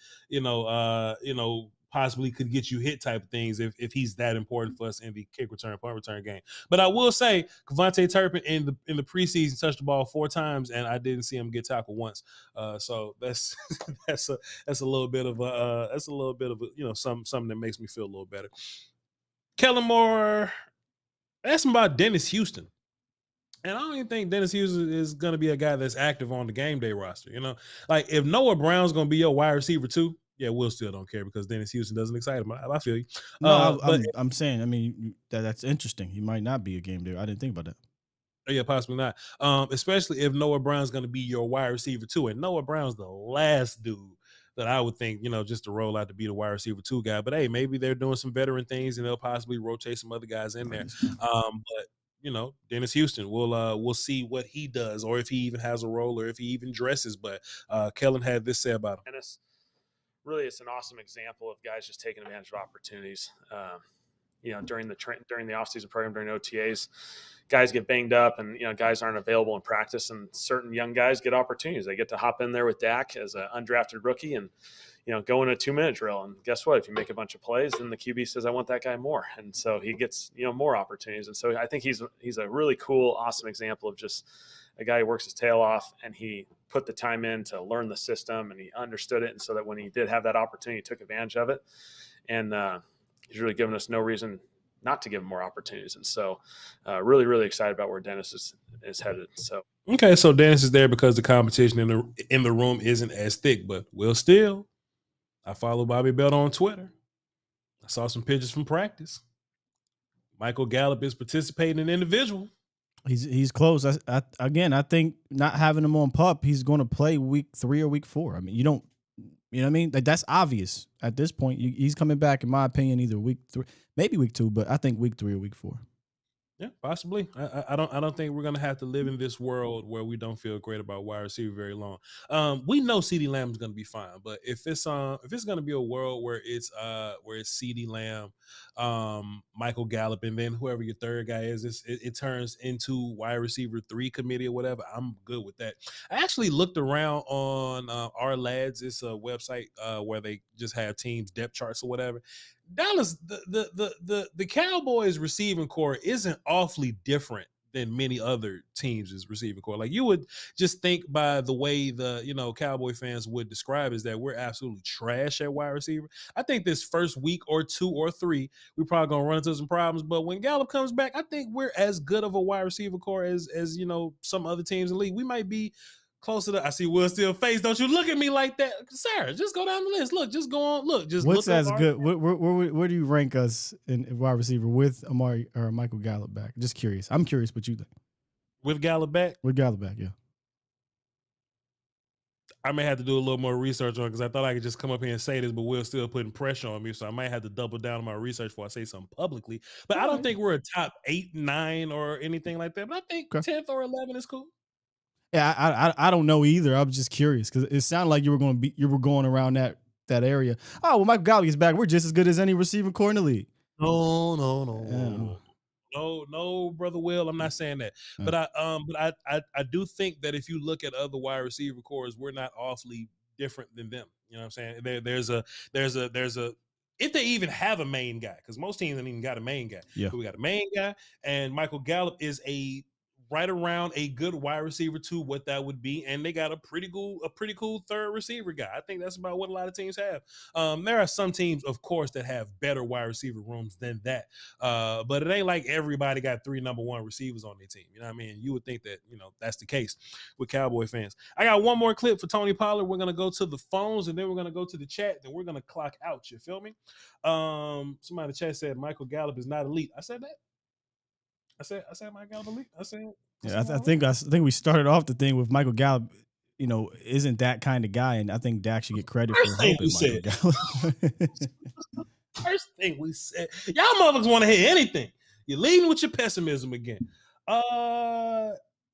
possibly could get you hit type of things if he's that important for us in the kick return, punt return game. But I will say, Kevontae Turpin in the preseason touched the ball 4 times, and I didn't see him get tackled once. So that's a little bit of something that makes me feel a little better. Kellen Moore asked him about Dennis Houston. And I don't even think Dennis Houston is going to be a guy that's active on the game day roster. Like if Noah Brown's going to be your wide receiver too, yeah, Will still don't care because Dennis Houston doesn't excite him. I feel you. No, I'm saying, I mean, that's interesting. He might not be a game day. I didn't think about that. Yeah, possibly not. Especially if Noah Brown's going to be your wide receiver too. And Noah Brown's the last dude that I would think, just to roll out to be the wide receiver 2 guy. But hey, maybe they're doing some veteran things and they'll possibly rotate some other guys in there. But Dennis Houston, we'll see what he does, or if he even has a role, or if he even dresses. But Kellen had this to say about him. Dennis, really, it's an awesome example of guys just taking advantage of opportunities. During the offseason program, during OTAs, guys get banged up, and guys aren't available in practice, and certain young guys get opportunities. They get to hop in there with Dak as an undrafted rookie and go in a 2-minute drill. And guess what? If you make a bunch of plays, then the QB says, I want that guy more. And so he gets, more opportunities. And so I think he's a really cool, awesome example of just a guy who works his tail off, and he put the time in to learn the system, and he understood it. And so that when he did have that opportunity, he took advantage of it. And he's really given us no reason not to give him more opportunities. And so really, really excited about where Dennis is headed. So. Okay. So Dennis is there because the competition in the room isn't as thick, but Will Steele, I follow Bobby Belt on Twitter. I saw some pictures from practice. Michael Gallup is participating in individual. He's close. I think not having him on PUP, he's going to play week 3 or week 4. I mean, you know what I mean? Like, that's obvious at this point. He's coming back, in my opinion, either week 3, maybe week 2, but I think week 3 or week 4. Yeah, possibly. I don't think we're gonna have to live in this world where we don't feel great about wide receiver very long. We know CeeDee Lamb is gonna be fine, but if it's gonna be a world where it's CeeDee Lamb, Michael Gallup, and then whoever your third guy is, it turns into wide receiver 3 committee or whatever. I'm good with that. I actually looked around on Our Lads. It's a website where they just have teams depth charts or whatever. Dallas, the Cowboys receiving core isn't awfully different than many other teams' receiving core. Like you would just think by the way the Cowboy fans would describe is that we're absolutely trash at wide receiver. I think this first week or 2 or 3, we're probably gonna run into some problems. But when Gallup comes back, I think we're as good of a wide receiver core as some other teams in the league. We might be closer to. I see Will Steele face. Don't you look at me like that, sir? Just go down the list. Look, just go on. Look, just what's look as good? Where do you rank us in wide receiver with Amari or Michael Gallup back? Just curious. I'm curious what you think. With Gallup back? With Gallup back, yeah. I may have to do a little more research on it because I thought I could just come up here and say this, but Will's still putting pressure on me, so I might have to double down on my research before I say something publicly. But I don't think we're a top 8, 9, or anything like that. But I think 10th or 11 is cool. Yeah, I don't know either. I was just curious because it sounded like you were going around that area. Oh well, Michael Gallup is back. We're just as good as any receiving core in the league. No, brother Will. I'm not saying that, but I do think that if you look at other wide receiver cores, we're not awfully different than them. You know what I'm saying? There's a if they even have a main guy, because most teams don't even got a main guy. Yeah, but we got a main guy, and Michael Gallup is right around a good wide receiver to what that would be, and they got a pretty cool third receiver guy. I think that's about what a lot of teams have. There are some teams, of course, that have better wide receiver rooms than that, but it ain't like everybody got 3 number 1 receivers on their team. You know what I mean? You would think that that's the case with Cowboy fans. I got one more clip for Tony Pollard. We're gonna go to the phones, and then we're gonna go to the chat. Then we're gonna clock out. You feel me? Somebody in the chat said Michael Gallup is not elite. I said that. I said Michael Gallup elite. I think we started off the thing with Michael Gallup, isn't that kind of guy, and I think Dak should get credit for helping Michael Gallup. First thing we said, y'all motherfuckers want to hear anything. You're leading with your pessimism again.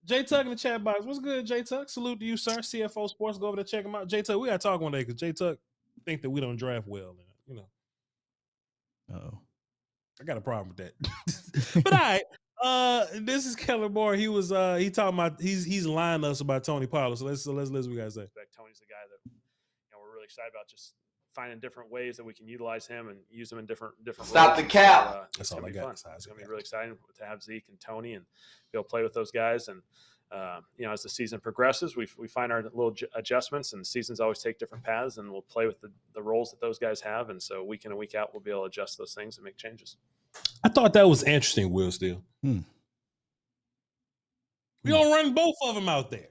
J Tuck in the chat box. What's good, J Tuck? Salute to you, sir. CFO Sports. Go over there, check him out. J Tuck, we gotta talk one day because J Tuck think that we don't draft well. Oh, I got a problem with that. But all right. This is Kellen Moore. He was he talking about he's lying to us about Tony Pollard. So let's listen what you guys say. Tony's the guy that we're really excited about, just finding different ways that we can utilize him and use him in different Stop roles. the cap. That's all I got. It's gonna be really exciting to have Zeke and Tony and be able to play with those guys. And as the season progresses, we find our little adjustments, and seasons always take different paths, and we'll play with the roles that those guys have. And so week in and week out, we'll be able to adjust those things and make changes. I thought that was interesting, Will Steele. We gonna run both of them out there,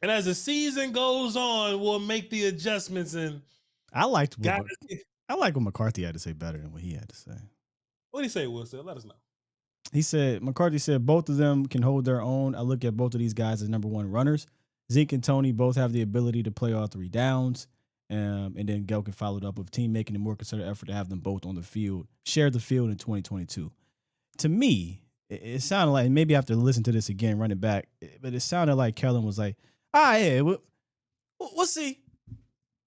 and as the season goes on, we'll make the adjustments. And I liked what McCarthy had to say better than what he had to say. What did he say, Will Steele? Let us know. McCarthy said both of them can hold their own. I look at both of these guys as number 1 runners. Zeke and Tony both have the ability to play all 3 downs. And then Gelkin followed up with team making a more concerted effort to have them both on the field, share the field in 2022. To me, it sounded like, maybe I have to listen to this again, run it back, but it sounded like Kellen was like, yeah, we'll see.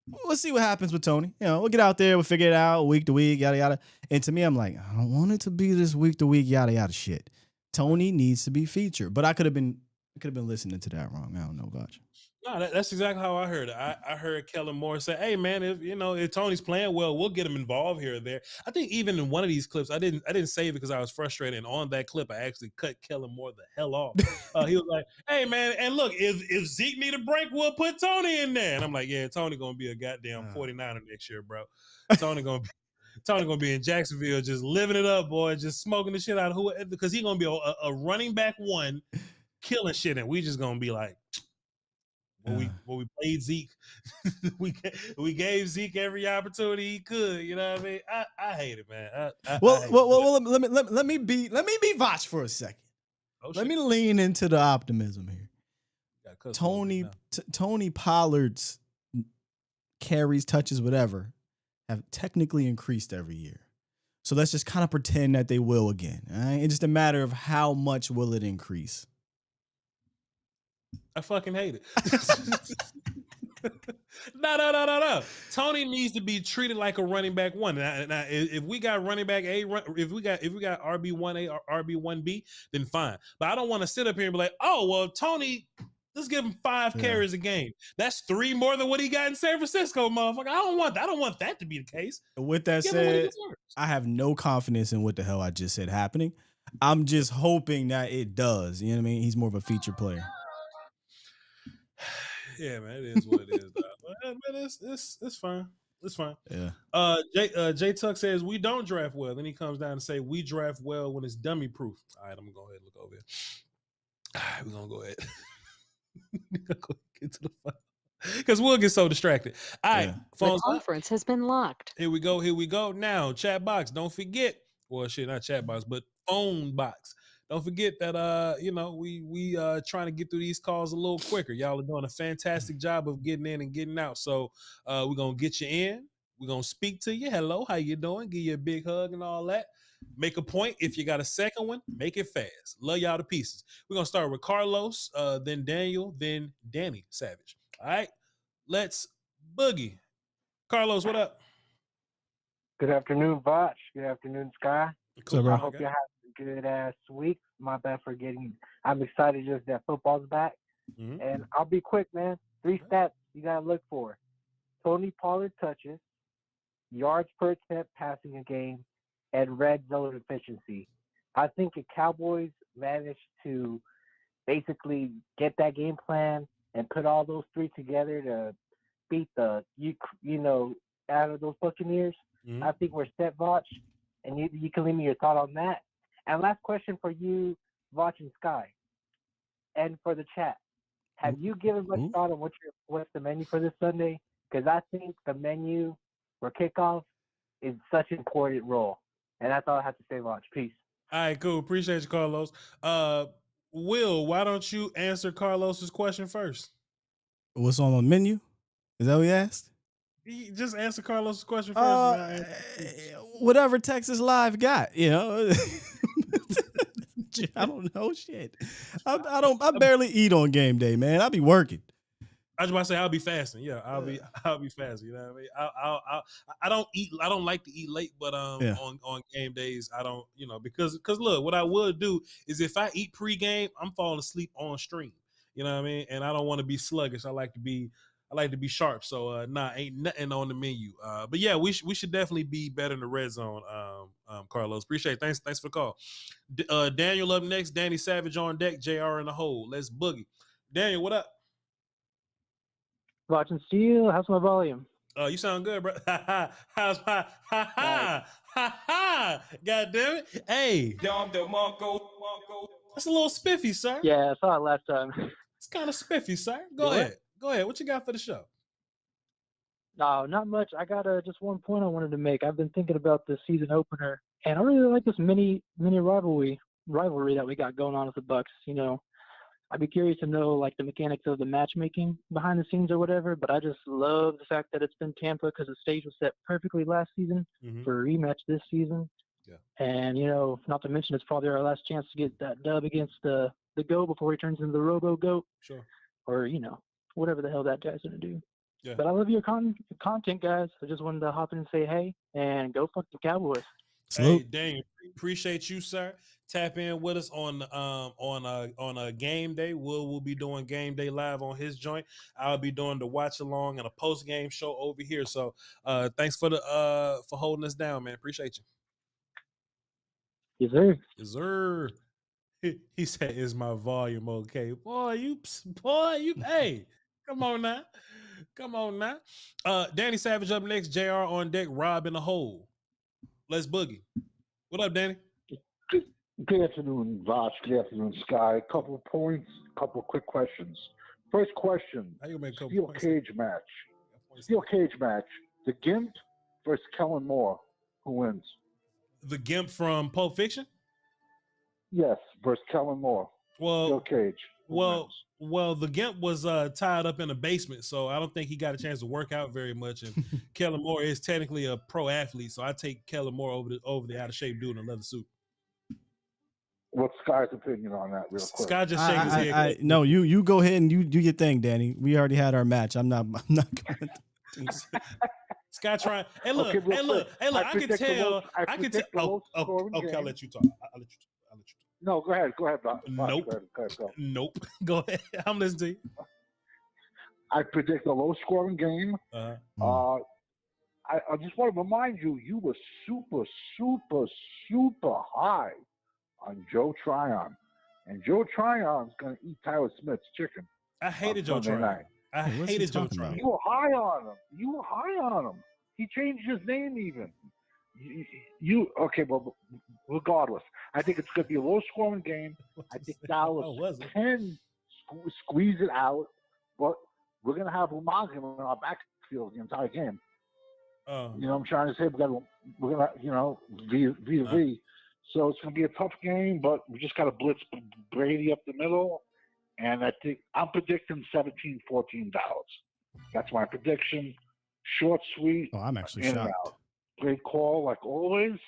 We'll see what happens with Tony. We'll get out there, we'll figure it out week to week, yada, yada. And to me, I'm like, I don't want it to be this week to week, yada, yada shit. Tony needs to be featured, but I could have been listening to that wrong. I don't know about you. No, that's exactly how I heard it. I heard Kellen Moore say, "Hey, man, if Tony's playing well, we'll get him involved here or there." I think even in one of these clips, I didn't save it because I was frustrated. And on that clip, I actually cut Kellen Moore the hell off. He was like, "Hey, man, and look, if Zeke need a break, we'll put Tony in there." And I'm like, "Yeah, Tony gonna be a goddamn 49er next year, bro. Tony gonna be in Jacksonville, just living it up, boy, just smoking the shit out of whoever, because he's gonna be a running back 1, killing shit, and we just gonna be like." When we played Zeke, we gave Zeke every opportunity he could. You know what I mean? I hate it, man. Let me be Voch for a second. Let me lean into the optimism here. Tony Pollard's carries, touches, whatever, have technically increased every year. So let's just kind of pretend that they will again. All right? It's just a matter of how much will it increase. I fucking hate it. No. Tony needs to be treated like a running back one. Now, if we got running back A, if we got RB1A or RB1B, then fine. But I don't want to sit up here and be like, oh well, Tony, let's give him 5 carries a game. That's 3 more than what he got in San Francisco, motherfucker. I don't want that to be the case. With that said, I have no confidence in what the hell I just said happening. I'm just hoping that it does. You know what I mean? He's more of a feature player. Yeah, man, it is what it is. But it's fine. It's fine. Yeah. Jay Tuck says we don't draft well. Then he comes down and say we draft well when it's dummy proof. All right, I'm gonna go ahead and look over here. All right, we're gonna go ahead. Get to the file because we'll get so distracted. All right, the conference has been locked. Here we go. Now, chat box. Don't forget. Well, shit, not chat box, but phone box. Don't forget that we trying to get through these calls a little quicker. Y'all are doing a fantastic job of getting in and getting out. So we're gonna get you in. We're gonna speak to you. Hello, how you doing? Give you a big hug and all that. Make a point. If you got a second one, make it fast. Love y'all to pieces. We're gonna start with Carlos, then Daniel, then Danny Savage. All right, let's boogie. Carlos, what up? Good afternoon, Voch. Good afternoon, Sky. Cool, bro. I hope you have a good ass week. My bad for getting. I'm excited just that football's back, and I'll be quick, man. 3 stats you gotta look for: Tony Pollard touches, yards per attempt passing a game, and red zone efficiency. I think the Cowboys managed to basically get that game plan and put all those 3 together to beat the out of those Buccaneers. I think we're set, Voch, and you can leave me your thought on that. And last question for you, Voch and Sky, and for the chat. Have you given much thought on what's the menu for this Sunday? Because I think the menu for kickoff is such an important role. And that's all I have to say, Voch. Peace. All right, cool. Appreciate you, Carlos. Will, why don't you answer Carlos's question first? What's on the menu? Is that what he asked? Just answer Carlos's question first. Whatever Texas Live got, I don't know shit. I barely eat on game day, man. I be working. I was about to say I'll be fasting. Yeah, I'll be fasting. You know what I mean? I don't eat. I don't like to eat late, but on game days I don't. Because look, what I would do is if I eat pregame, I'm falling asleep on stream. You know what I mean? And I don't want to be sluggish. I like to be sharp. So ain't nothing on the menu. But yeah, we should definitely be better in the red zone. Carlos, appreciate it. Thanks for the call. Daniel up next. Danny Savage on deck. JR in the hole. Let's boogie. Daniel, what up? Watching Steele. How's my volume? You sound good, bro. How's my God damn it. Hey. That's a little spiffy, sir. Yeah, I saw it last time. It's kind of spiffy, sir. Go ahead. What you got for the show? No, not much. I got just one point I wanted to make. I've been thinking about the season opener, and I really like this mini rivalry that we got going on with the Bucs. I'd be curious to know like the mechanics of the matchmaking behind the scenes or whatever. But I just love the fact that it's been Tampa because the stage was set perfectly last season for a rematch this season. Yeah. And not to mention it's probably our last chance to get that dub against the GOAT before he turns into the Robo GOAT. Sure. Or whatever the hell that guy's gonna do. Yeah. But I love your content, guys. I just wanted to hop in and say hey and go fuck the Cowboys. Hey, Daniel, appreciate you, sir. Tap in with us on a game day. We'll be doing game day live on his joint. I'll be doing the watch along and a post game show over here. So thanks for holding us down, man. Appreciate you. Yes, sir. Yes, sir. He said, "Is my volume okay?" Boy, you. Hey, come on now. Danny Savage up next. JR on deck. Rob in the hole. Let's boogie. What up, Danny? Good afternoon, Voch. Good afternoon, Sky. Couple of points, couple of quick questions. First question: Steel cage match. The Gimp versus Kellen Moore. Who wins? The Gimp from Pulp Fiction? Yes, versus Kellen Moore. Steel cage. Well, the Gimp was tied up in a basement, so I don't think he got a chance to work out very much. And Kellen Moore is technically a pro athlete, so I take Kellen Moore over the out of shape dude in a leather suit. What's Sky's opinion on that, real quick? Sky just shaking his head. No, you go ahead and you do your thing, Danny. We already had our match. I'm not going to. Sky trying. Hey, look. I can tell. Okay, I'll let you talk. I'll let you talk. No, go ahead. Nope. Go ahead. Nope. Go ahead. I'm listening to you. I predict a low-scoring game. I just want to remind you, you were super, super, super high on Joe Tryon. And Joe Tryon's going to eat Tyler Smith's chicken. I hated Joe Tryon. I hated Joe Tryon. You were high on him. He changed his name even. Okay, well, regardless, I think it's going to be a low-scoring game. I think Dallas can squeeze it out, but we're going to have Umaga in our backfield the entire game. You know what I'm trying to say? We're going to, V. So it's going to be a tough game, but we just got to blitz Brady up the middle. And I think I'm predicting 17-14 Dallas. That's my prediction. Short, sweet. Oh, I'm actually shocked. Great call, like always.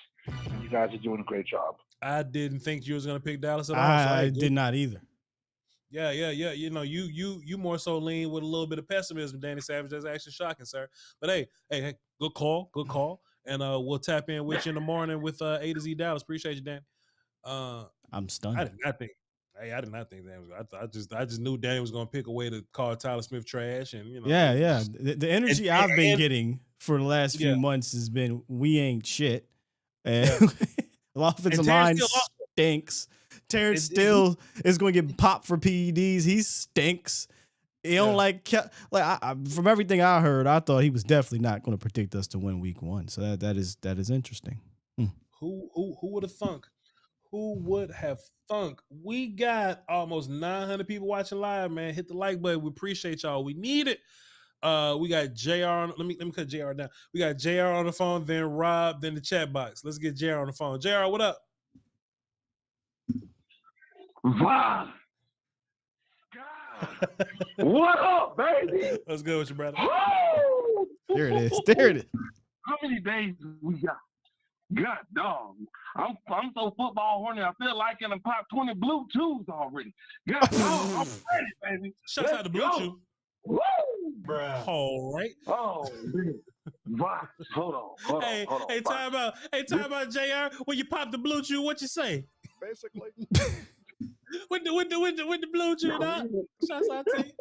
You guys are doing a great job. I didn't think you was going to pick Dallas at all. I did not either. Yeah. You know, you more so lean with a little bit of pessimism, Danny Savage. That's actually shocking, sir. But hey, good call. And we'll tap in with you in the morning with A to Z Dallas. Appreciate you, Danny. I'm stunned. I did not think that was. I just knew Danny was going to pick a way to call Tyler Smith trash, and you know. Yeah. The energy I've been getting for the last few months has been we ain't shit, and the offensive line stinks. Terrence Steele is going to get popped for PEDs. He stinks. He don't from everything I heard, I thought he was definitely not going to predict us to win week 1. So that is interesting. Who would have thunk? Who would have thunk? We got almost 900 people watching live, man. Hit the like button. We appreciate y'all. We need it. We got JR. Let me cut JR down. We got JR on the phone, then Rob, then the chat box. Let's get JR on the phone. JR, what up? Wow. What up, baby? What's good with you, brother? Oh! There it is. How many days we got? God dog. I'm so football horny. I feel like in a pop 20 blue chews already. God dog, I'm ready, baby. Shouts out to Blue Chew. Woo! Bruh. All right. Oh, man. Wow. Hold on. Hey, time out, JR. When you pop the Blue Chew, what you say? Basically. with the Blue Chew, dog. Shouts out to you.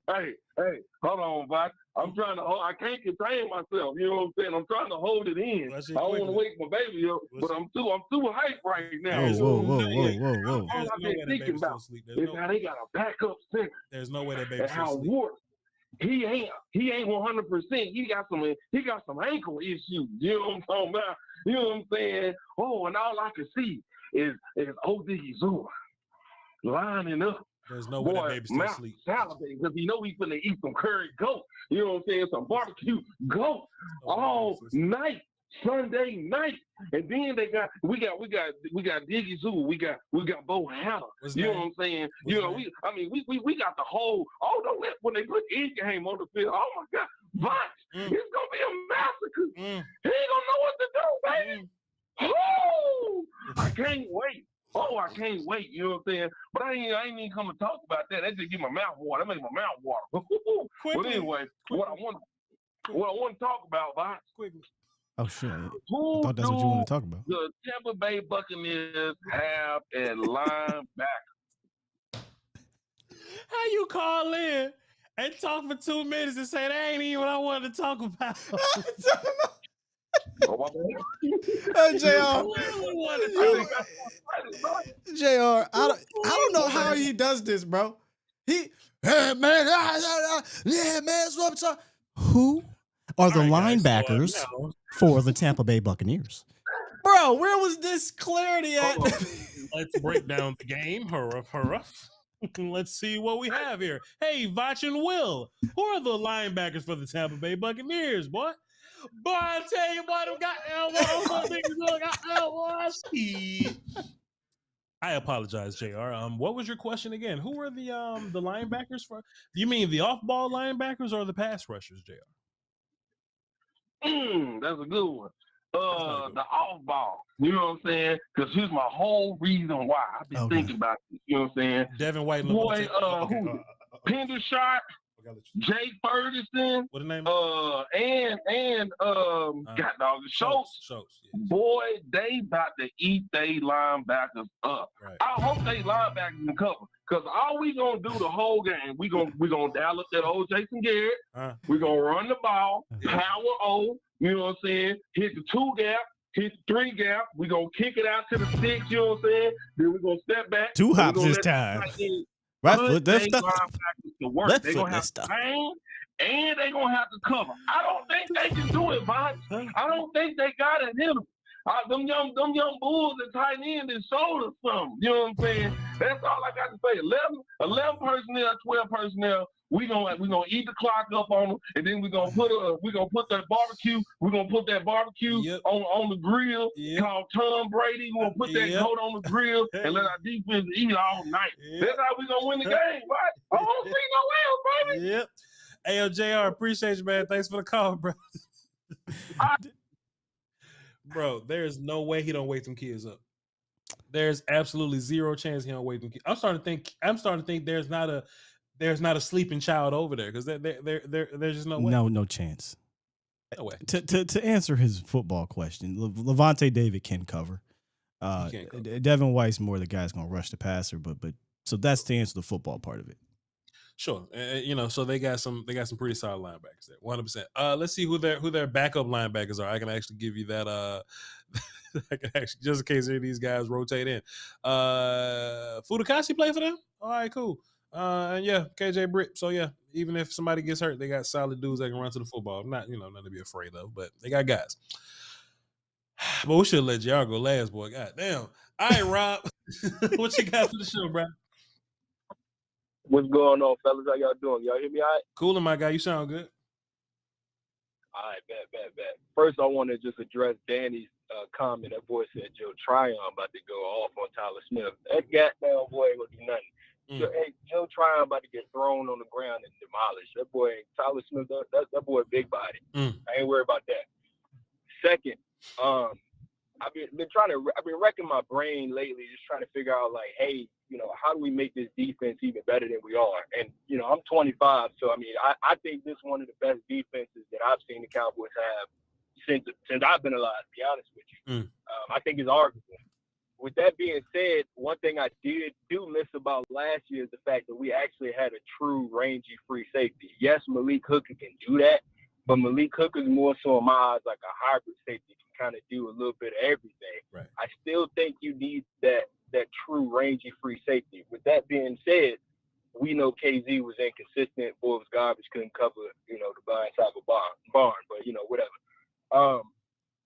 Hey, hold on, Voch. I'm trying to hold. I can't contain myself. You know what I'm saying? I'm trying to hold it in. I don't want to wake my baby up, but I'm too hyped right now. Whoa. All I've been thinking about is how they got a backup center. There's no way that baby's how asleep. Ward, he ain't 100%. He got some ankle issues. You know what I'm talking about? You know what I'm saying? Oh, and all I can see is O.D. Zua lining up. There's no way that baby's still asleep. Salivating because he know he's gonna eat some curry goat. You know what I'm saying? Some barbecue goat all night, Sunday night. And then we got Diggy Zoo. We got Bo Hanna. You know what I'm saying? We got the whole. Oh, don't let when they put in game on the field. Oh my God, Voch, it's gonna be a massacre. He ain't gonna know what to do, baby. Oh, I can't wait. I can't wait, you know what I'm saying? But I ain't even come to talk about that. That just get my mouth water. That make my mouth water. But anyway, what I want to talk about, Voch. Quickly. Oh shit! I thought that's what you want to talk about. The Tampa Bay Buccaneers have a linebacker. How you call in and talk for 2 minutes and say that ain't even what I wanted to talk about? JR, I don't know how he does this, bro. Hey man, that's what I'm talking. Who are the linebackers for the Tampa Bay Buccaneers? Bro, where was this clarity at? Let's break down the game. Hurrah. Let's see what we have here. Hey, Voch and Will, who are the linebackers for the Tampa Bay Buccaneers, boy? Boy, I tell you, boy, them got elbows. Niggas got elbows. I apologize, JR. What was your question again? Who were the linebackers for? You mean the off-ball linebackers or the pass rushers, JR? That's a good one. The off ball. You know what I'm saying? Because here's my whole reason why I've been thinking about this. You know what I'm saying? Devin White. Boy, Pendershot, Jay Ferguson, what the name? God dog, Schultz. Yeah. Boy, they about to eat they linebackers up. Right. I hope they linebackers can cover. Because all we gonna do the whole game, we gonna dial up that old Jason Garrett. We gonna run the ball, power O. You know what I'm saying? Hit the 2 gap, hit the 3 gap. We gonna kick it out to the 6. You know what I'm saying? Then we gonna step back. 2 hops this time. Right foot lift up. Left they gonna have to bang, and they gonna have to cover. I don't think they can do it, Voch. I don't think they got it in them. Them young bulls at tight end is sold or something. You know what I'm saying? That's all I got to say. 11 personnel, 12 personnel. We gonna eat the clock up on them, and then we're gonna put that barbecue. We're gonna put that barbecue on the grill called Tom Brady. We're gonna put that goat on the grill and let our defense eat all night. That's how we gonna win the game, right? I don't see no else, baby. Yep. Hey, JR, appreciate you, man. Thanks for the call, bro. Bro, there's no way he don't wake them kids up. There's absolutely zero chance he don't wake them kids. I'm starting to think there's not a sleeping child over there because there's just no way. No chance. No way. To answer his football question, Levante David can cover. He can't cover. Devin White's more the guy's gonna rush the passer, but so that's to answer the football part of it. Sure, so they got some pretty solid linebackers there, 100%. Let's see who their backup linebackers are. I can actually give you that. I can actually, just in case any of these guys rotate in. Fudukasi play for them. All right, cool. And yeah, KJ Britt. So yeah, even if somebody gets hurt, they got solid dudes that can run to the football. Not nothing to be afraid of, but they got guys. But we should let y'all go last, boy. God damn. All right, Rob. What you got for the show, bro? What's going on, fellas? How y'all doing? Y'all hear me all right? Coolin', my guy. You sound good. All right, bet. First, I want to just address Danny's comment. That boy said Joe Tryon about to go off on Tyler Smith. That goddamn boy ain't gonna do nothing. So, hey, Joe Tryon about to get thrown on the ground and demolished. That boy, Tyler Smith, that boy big body. I ain't worried about that. Second, I've been wrecking my brain lately, just trying to figure out, like, hey, how do we make this defense even better than we are? And, I'm 25, so, I think this is one of the best defenses that I've seen the Cowboys have since I've been alive, to be honest with you. I think it's arguable. With that being said, one thing I do miss about last year is the fact that we actually had a true rangy free safety. Yes, Malik Hooker can do that, but Malik Hooker is more so in my eyes like a hybrid safety, can kind of do a little bit of everything. Right. I still think you need that true rangy free safety. With that being said, we know KZ was inconsistent, boy was garbage, couldn't cover, the blind side of a barn, but whatever.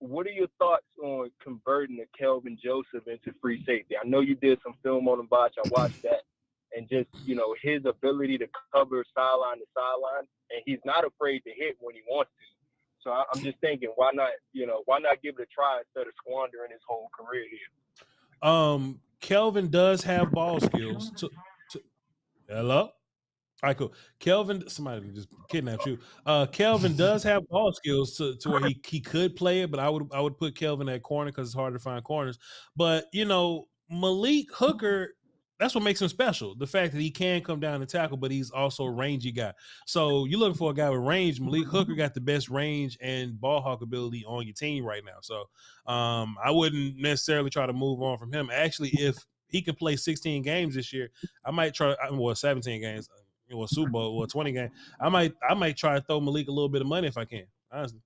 What are your thoughts on converting a Kelvin Joseph into free safety? I know you did some film on him, Voch. I watched that. And just, his ability to cover sideline to sideline, and he's not afraid to hit when he wants to. So I'm just thinking, why not give it a try instead of squandering his whole career here? Kelvin does have ball skills. Hello? All right, cool. Kelvin, somebody just kidnapped you. Kelvin does have ball skills to where he could play it, but I would put Kelvin at corner because it's hard to find corners. But Malik Hooker, that's what makes him special. The fact that he can come down and tackle, but he's also a rangy guy. So you're looking for a guy with range. Malik Hooker got the best range and ball hawk ability on your team right now. So I wouldn't necessarily try to move on from him. Actually, if he can play 16 games this year, I might try. 17 games. Super Bowl or 20 game. I might try to throw Malik a little bit of money if I can, honestly.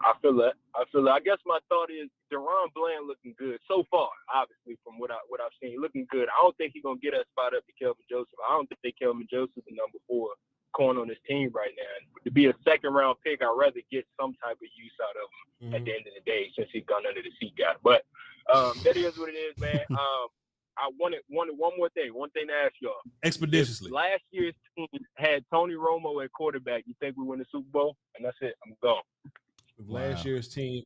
I feel that. I guess my thought is Deron Bland looking good so far, obviously, from what I've seen. Looking good. I don't think he's gonna get us spot up to Kelvin Joseph. I don't think Kelvin Joseph is the number 4 corner on this team right now. And to be a second round pick, I'd rather get some type of use out of him at the end of the day, since he's gone under the seat guy. But that is what it is, man. I wanted one more thing. One thing to ask y'all. Expeditiously. If last year's team had Tony Romo at quarterback, you think we win the Super Bowl? And that's it. I'm gone. Last year's team,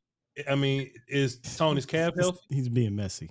is Tony's calf healthy? He's being messy.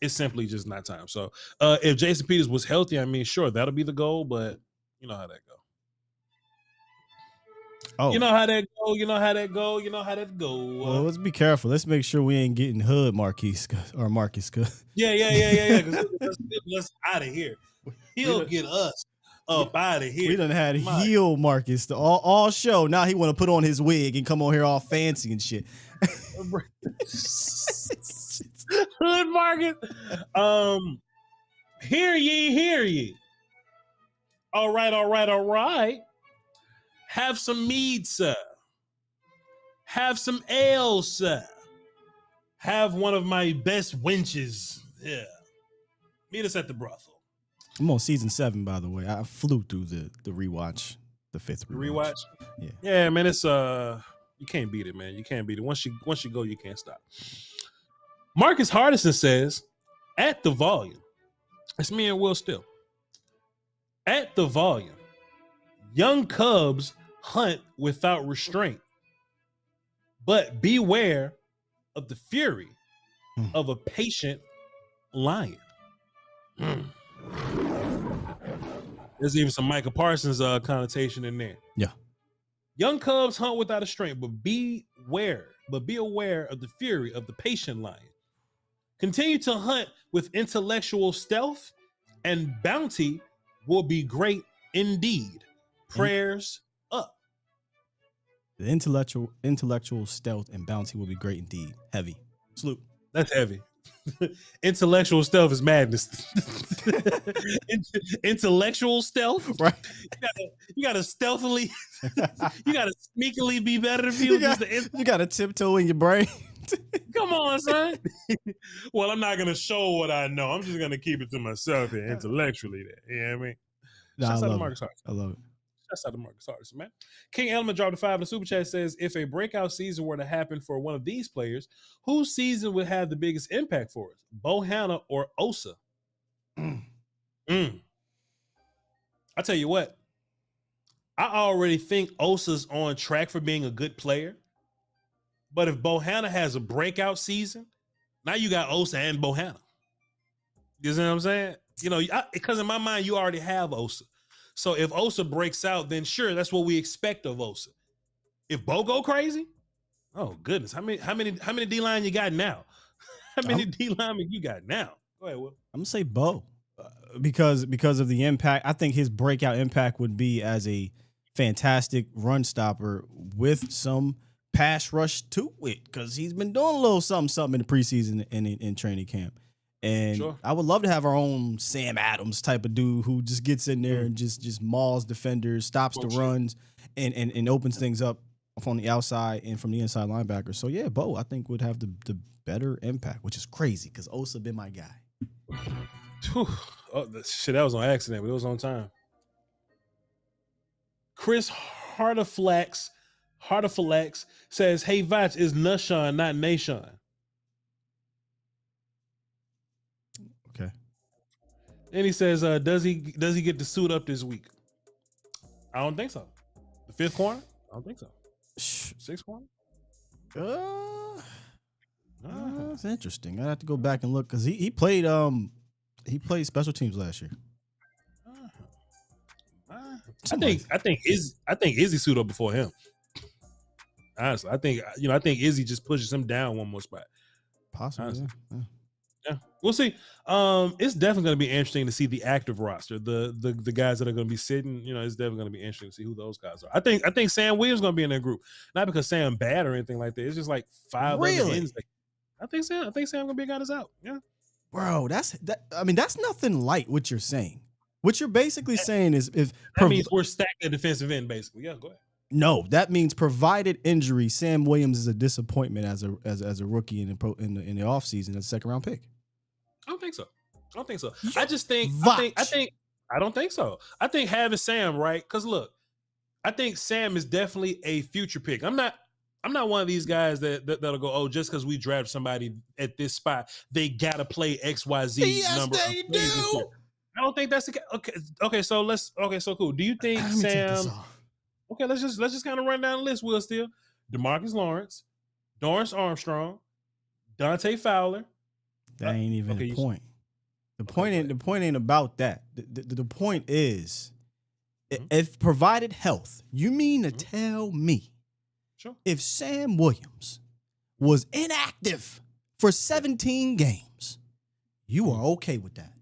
it's simply just not time. So if Jason Peters was healthy, I mean, sure, that'll be the goal, but you know how that go. Oh, You know how that go. You know how that go. You know how that go. Well, let's be careful. Let's make sure we ain't getting hood Marquise or Marcus. Yeah. Let's out of here. He'll get us up out of here. We done had heel Marcus all show. Now he want to put on his wig and come on here all fancy and shit. Hood Marcus. Hear ye. All right. Have some mead, sir. Have some ale, sir. Have one of my best wenches. Yeah. Meet us at the brothel. I'm on season 7, by the way. I flew through the rewatch, the 5th rewatch. Yeah, man. It's you can't beat it, man. You can't beat it. Once you go, you can't stop. Marcus Hardison says, at the volume. It's me and Will Steele. At the volume. Young cubs hunt without restraint, but beware of the fury of a patient lion. There's even some Micah Parsons connotation in there. Yeah. Young cubs hunt without restraint, but be aware of the fury of the patient lion. Continue to hunt with intellectual stealth, and bounty will be great indeed. Prayers up. The intellectual stealth and bounty will be great indeed. Heavy. Salute. That's heavy. Intellectual stealth is madness. Intellectual stealth, right? You gotta stealthily, you gotta sneakily be better than people. You gotta tiptoe in your brain. Come on, son. Well, I'm not gonna show what I know. I'm just gonna keep it to myself here intellectually. There, you know what I mean? Shouts out to Marcus Hart. I love it. Shouts out to Marcus Hardison, man. King Elman dropped a 5 in the super chat. Says, if a breakout season were to happen for one of these players, whose season would have the biggest impact for us? Bohanna or Osa? I tell you what, I already think Osa's on track for being a good player. But if Bohanna has a breakout season, now you got Osa and Bohanna. You see what I'm saying? You know, because in my mind, you already have Osa. So if Osa breaks out, then sure, that's what we expect of Osa. If Bo go crazy, oh goodness, how many D-line you got now? How many D-linemen you got now? Go ahead, Will. I'm gonna say Bo because of the impact. I think his breakout impact would be as a fantastic run stopper with some pass rush to it, because he's been doing a little something in the preseason and in training camp. And sure, I would love to have our own Sam Adams type of dude who just gets in there and just mauls defenders, stops the runs, and opens things up from the outside and from the inside linebacker. So yeah, Bo, I think would have the better impact, which is crazy because Osa been my guy. Oh, shit, that was on accident, but it was on time. Chris Hartaflex says, hey, Voch, is Nashon, not Nashon. Okay. And he says, does he get to suit up this week? I don't think so. The fifth corner? I don't think so. Sixth corner? That's interesting. I have to go back and look because he played special teams last year. I think Izzy suit up before him. Honestly, I think Izzy just pushes him down one more spot. Possibly. Yeah, we'll see. It's definitely going to be interesting to see the active roster, the guys that are going to be sitting. You know, it's definitely going to be interesting to see who those guys are. I think Sam Williams going to be in that group, not because Sam bad or anything like that. It's just like 5 other ends. I think Sam going to be a guy that's out. Yeah, bro, that's nothing light what you're saying. What you're basically saying is that means we're stacked at defensive end, basically. Yeah, go ahead. No, that means provided injury, Sam Williams is a disappointment as a rookie in the offseason as a second round pick. I don't think so. I just think I don't think so. I think having Sam, right? Because look, I think Sam is definitely a future pick. I'm not one of these guys that'll go, oh, just because we draft somebody at this spot, they gotta play XYZ number. Yes, they do. I don't think that's the case. Okay, so cool. Do you think Sam? Okay, let's just kind of run down the list. Will Steele, DeMarcus Lawrence, Dorrance Armstrong, Dante Fowler, That ain't even the point. The point ain't about that. The point is, if provided health, you mean to tell me, if Sam Williams was inactive for 17 games, you are okay with that?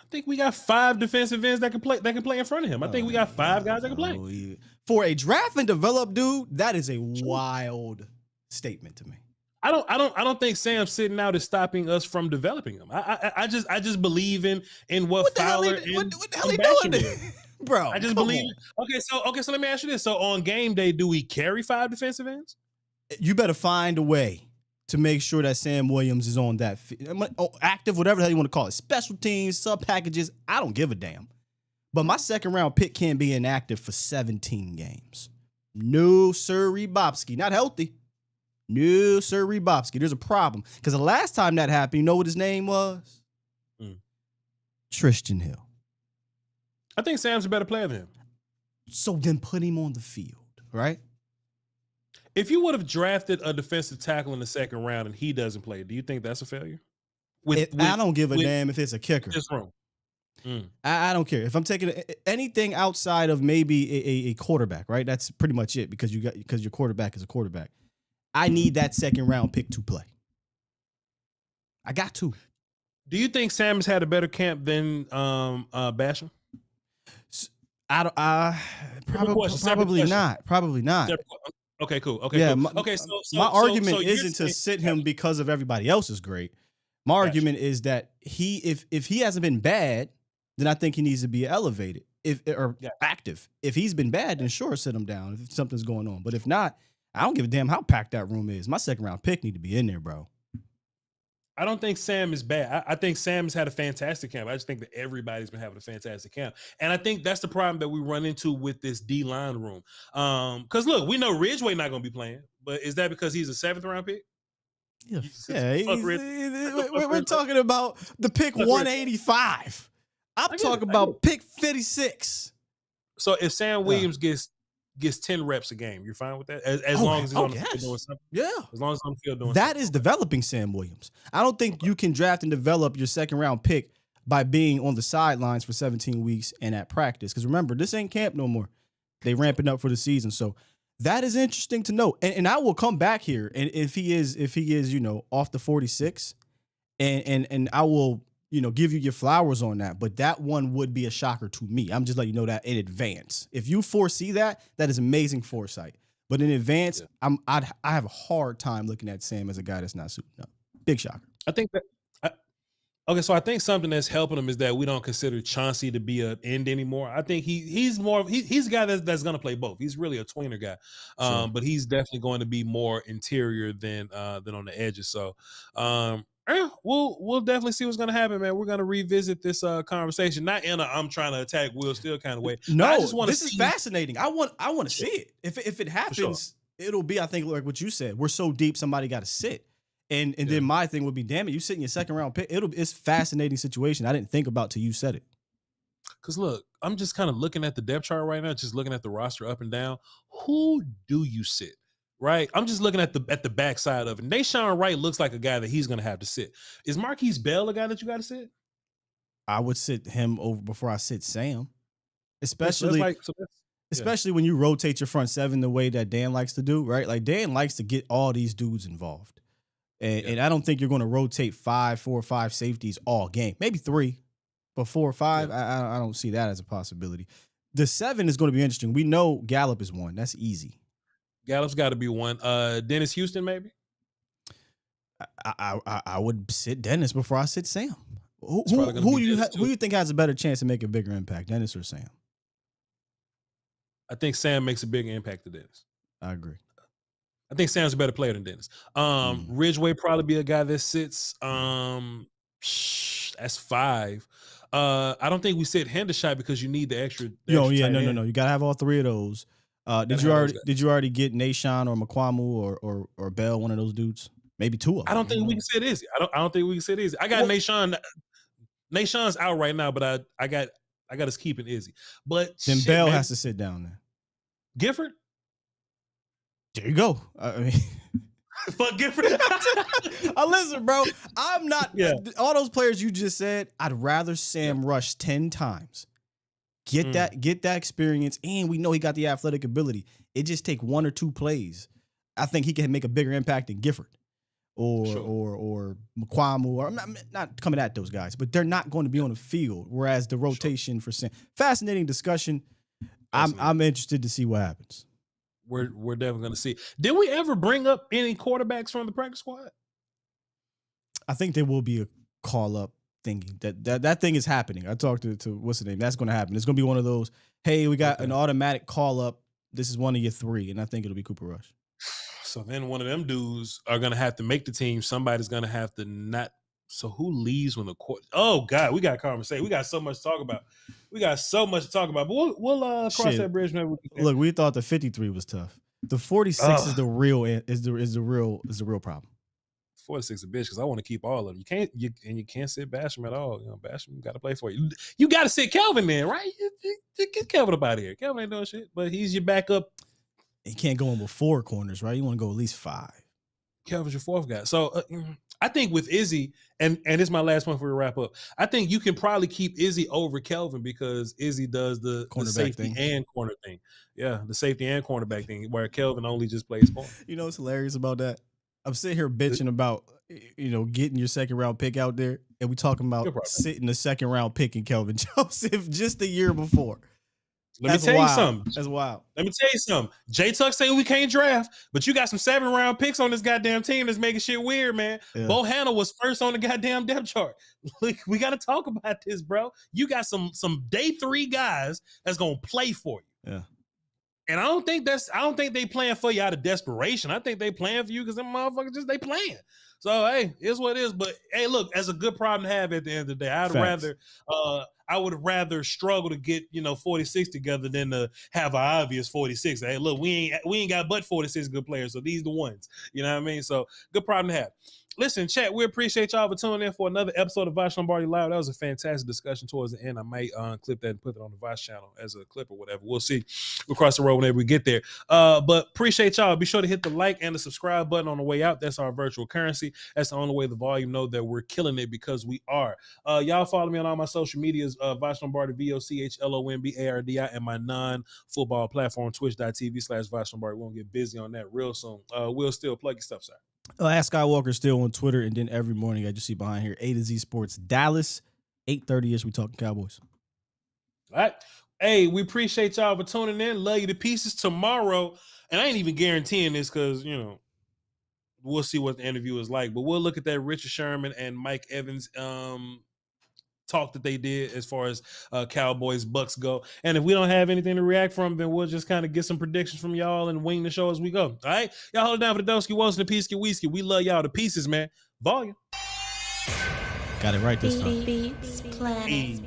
I think we got 5 defensive ends that can play in front of him. I think we got 5 guys that can play. For a draft and develop dude, that is a wild statement to me. I don't think Sam sitting out is stopping us from developing him. I just believe in what Fowler what the hell he doing, bro? I just believe. Okay, so let me ask you this: so on game day, do we carry 5 defensive ends? You better find a way to make sure that Sam Williams is on that active, whatever the hell you want to call it, special teams, sub packages. I don't give a damn. But my second round pick can't be inactive for 17 games. No, sir, Bobski, not healthy. No, sir, Bobski. There's a problem. Because the last time that happened, you know what his name was? Tristan Hill. I think Sam's a better player than him. So then put him on the field, right? If you would have drafted a defensive tackle in the second round and he doesn't play, do you think that's a failure? I don't give a damn if it's a kicker. Just wrong. I don't care. If I'm taking anything outside of maybe a quarterback, right? That's pretty much it because your quarterback is a quarterback. I need that second round pick to play. I got to. Do you think Sam has had a better camp than Basham? Probably not. Okay, cool. Okay, yeah. Cool. My argument isn't to sit him because of everybody else is great. My argument is that if he hasn't been bad, then I think he needs to be elevated active. If he's been bad, then sure, sit him down if something's going on. But if not, I don't give a damn how packed that room is. My second round pick need to be in there, bro. I don't think Sam is bad. I think Sam has had a fantastic camp. I just think that everybody's been having a fantastic camp. And I think that's the problem that we run into with this D-line room. Because, look, we know Ridgeway not going to be playing. But is that because he's a 7th round pick? Yeah, we're talking about the pick 185. I'm talking about pick 56. So if Sam Williams gets 10 reps a game, you're fine with that? As long as he's on the field doing something? Yeah. As long as he's on the field doing that something. Is developing Sam Williams. I don't think you can draft and develop your second round pick by being on the sidelines for 17 weeks and at practice. Because remember, this ain't camp no more. They ramping up for the season. So that is interesting to know. And I will come back here and if he is, off the 46, and I will, give you your flowers on that. But that one would be a shocker to me. I'm just letting you know that in advance. If you foresee that is amazing foresight. But in advance, I have a hard time looking at Sam as a guy that's not suiting up. Big shocker. I think that. So I think something that's helping him is that we don't consider Chauncey to be an end anymore. I think he's a guy that's going to play both. He's really a tweener guy, but he's definitely going to be more interior than on the edges. So we'll definitely see what's going to happen, man. We're going to revisit this conversation, not in a I'm trying to attack Will Steele kind of way. No, this is fascinating. I want to see it. If it happens, it'll be, I think, like what you said. We're so deep, somebody got to sit. And then my thing would be, damn it, you sit in your second round pick. It's a fascinating situation. I didn't think about till you said it. Because look, I'm just kind of looking at the depth chart right now, just looking at the roster up and down. Who do you sit? Right? I'm just looking at the backside of it. Nashawn Wright looks like a guy that he's going to have to sit. Is Marquise Bell a guy that you got to sit? I would sit him over before I sit Sam. Especially when you rotate your front seven the way that Dan likes to do, right? Like Dan likes to get all these dudes involved. And I don't think you're going to rotate 4 or 5 safeties all game. Maybe 3, but 4 or 5, I don't see that as a possibility. The 7 is going to be interesting. We know Gallup is 1. That's easy. Gallup's got to be 1. Dennis Houston, maybe? I would sit Dennis before I sit Sam. Who you think has a better chance to make a bigger impact, Dennis or Sam? I think Sam makes a bigger impact than Dennis. I agree. I think Sam's a better player than Dennis. Ridgeway probably be a guy that sits. That's 5. I don't think we sit Hendershot because you need the extra. No. You gotta have all 3 of those. Did you already get Nashawn or McQuamu or Bell, one of those dudes? Maybe 2 of them. I don't think we can sit Izzy. I don't think we can sit Izzy. I got Nashawn. Nashawn's out right now, but I got us keeping Izzy. But then Bell has to sit down there. Gifford. There you go. I mean, Fuck Gifford. Listen, bro. I'm not. Yeah. All those players you just said, I'd rather Sam rush 10 times. Get that experience, and we know he got the athletic ability. It just take 1 or 2 plays. I think he can make a bigger impact than Gifford or McQuamu. Or I'm not coming at those guys, but they're not going to be on the field. Whereas the rotation for Sam, fascinating discussion. I'm interested to see what happens. We're definitely going to see. Did we ever bring up any quarterbacks from the practice squad? I think there will be a call up thingy. That thing is happening. I talked to what's the name? That's going to happen. It's going to be one of those. Hey, we got an automatic call up. This is one of your 3, and I think it'll be Cooper Rush. So then one of them dudes are going to have to make the team. Somebody's going to have to not. So who leaves when the court? Oh God, we got a conversation. We got so much to talk about. But we'll cross that bridge whenever we can. Look, we thought the 53 was tough. The 46 is the real problem. 46 a bitch because I want to keep all of them. You can't sit Basham at all. You know, Basham got to play for you. You got to sit Kelvin then, right? You get Kelvin up out of here. Kelvin ain't doing shit, but he's your backup. He can't go in with 4 corners, right? You want to go at least 5. Kelvin's your 4th guy. So I think with Izzy, and this is my last one for the wrap up. I think you can probably keep Izzy over Kelvin because Izzy does the safety and corner thing. Yeah, the safety and cornerback thing, where Kelvin only just plays corner. You know what's hilarious about that? I'm sitting here bitching about getting your 2nd round pick out there, and we talking about sitting the 2nd round pick in Kelvin Joseph just the year before. Let me tell you something. That's wild. Let me tell you something. J Tuck say we can't draft, but you got some 7th round picks on this goddamn team that's making shit weird, man. Yeah. Bo Hanna was first on the goddamn depth chart. Like, we got to talk about this, bro. You got some day 3 guys that's gonna play for you. Yeah. And I don't think they playing for you out of desperation. I think they playing for you because them motherfuckers they playing. So hey, it's what it is. But hey, look, that's a good problem to have at the end of the day. I would rather struggle to get 46 together than to have an obvious 46. Hey, look, we ain't got but 46 good players, so these the ones. You know what I mean? So good problem to have. Listen, chat, we appreciate y'all for tuning in for another episode of Voch Lombardi Live. That was a fantastic discussion towards the end. I might clip that and put it on the Voch channel as a clip or whatever. We'll see. We'll cross the road whenever we get there. But appreciate y'all. Be sure to hit the like and the subscribe button on the way out. That's our virtual currency. That's the only way the volume know that we're killing it because we are. Y'all follow me on all my social medias, Voch Lombardi, VOCHLOMBARDI, and my non-football platform, twitch.tv/Voch Lombardi. We're going to get busy on that real soon. We'll still plug your stuff, sir. Ask Skywalker still on Twitter, and then every morning I just see behind here A to Z Sports Dallas, 8:30ish. We talking Cowboys. All right. Hey, we appreciate y'all for tuning in. Love you to pieces tomorrow. And I ain't even guaranteeing this because, we'll see what the interview is like. But we'll look at that Richard Sherman and Mike Evans talk that they did as far as Cowboys-Bucs go. And if we don't have anything to react from, then we'll just kind of get some predictions from y'all and wing the show as we go. All right? Y'all hold it down for the Doski Wilson, the Peasky Weesky. We love y'all to pieces, man. Volume. Got it right this time. Beats Planet.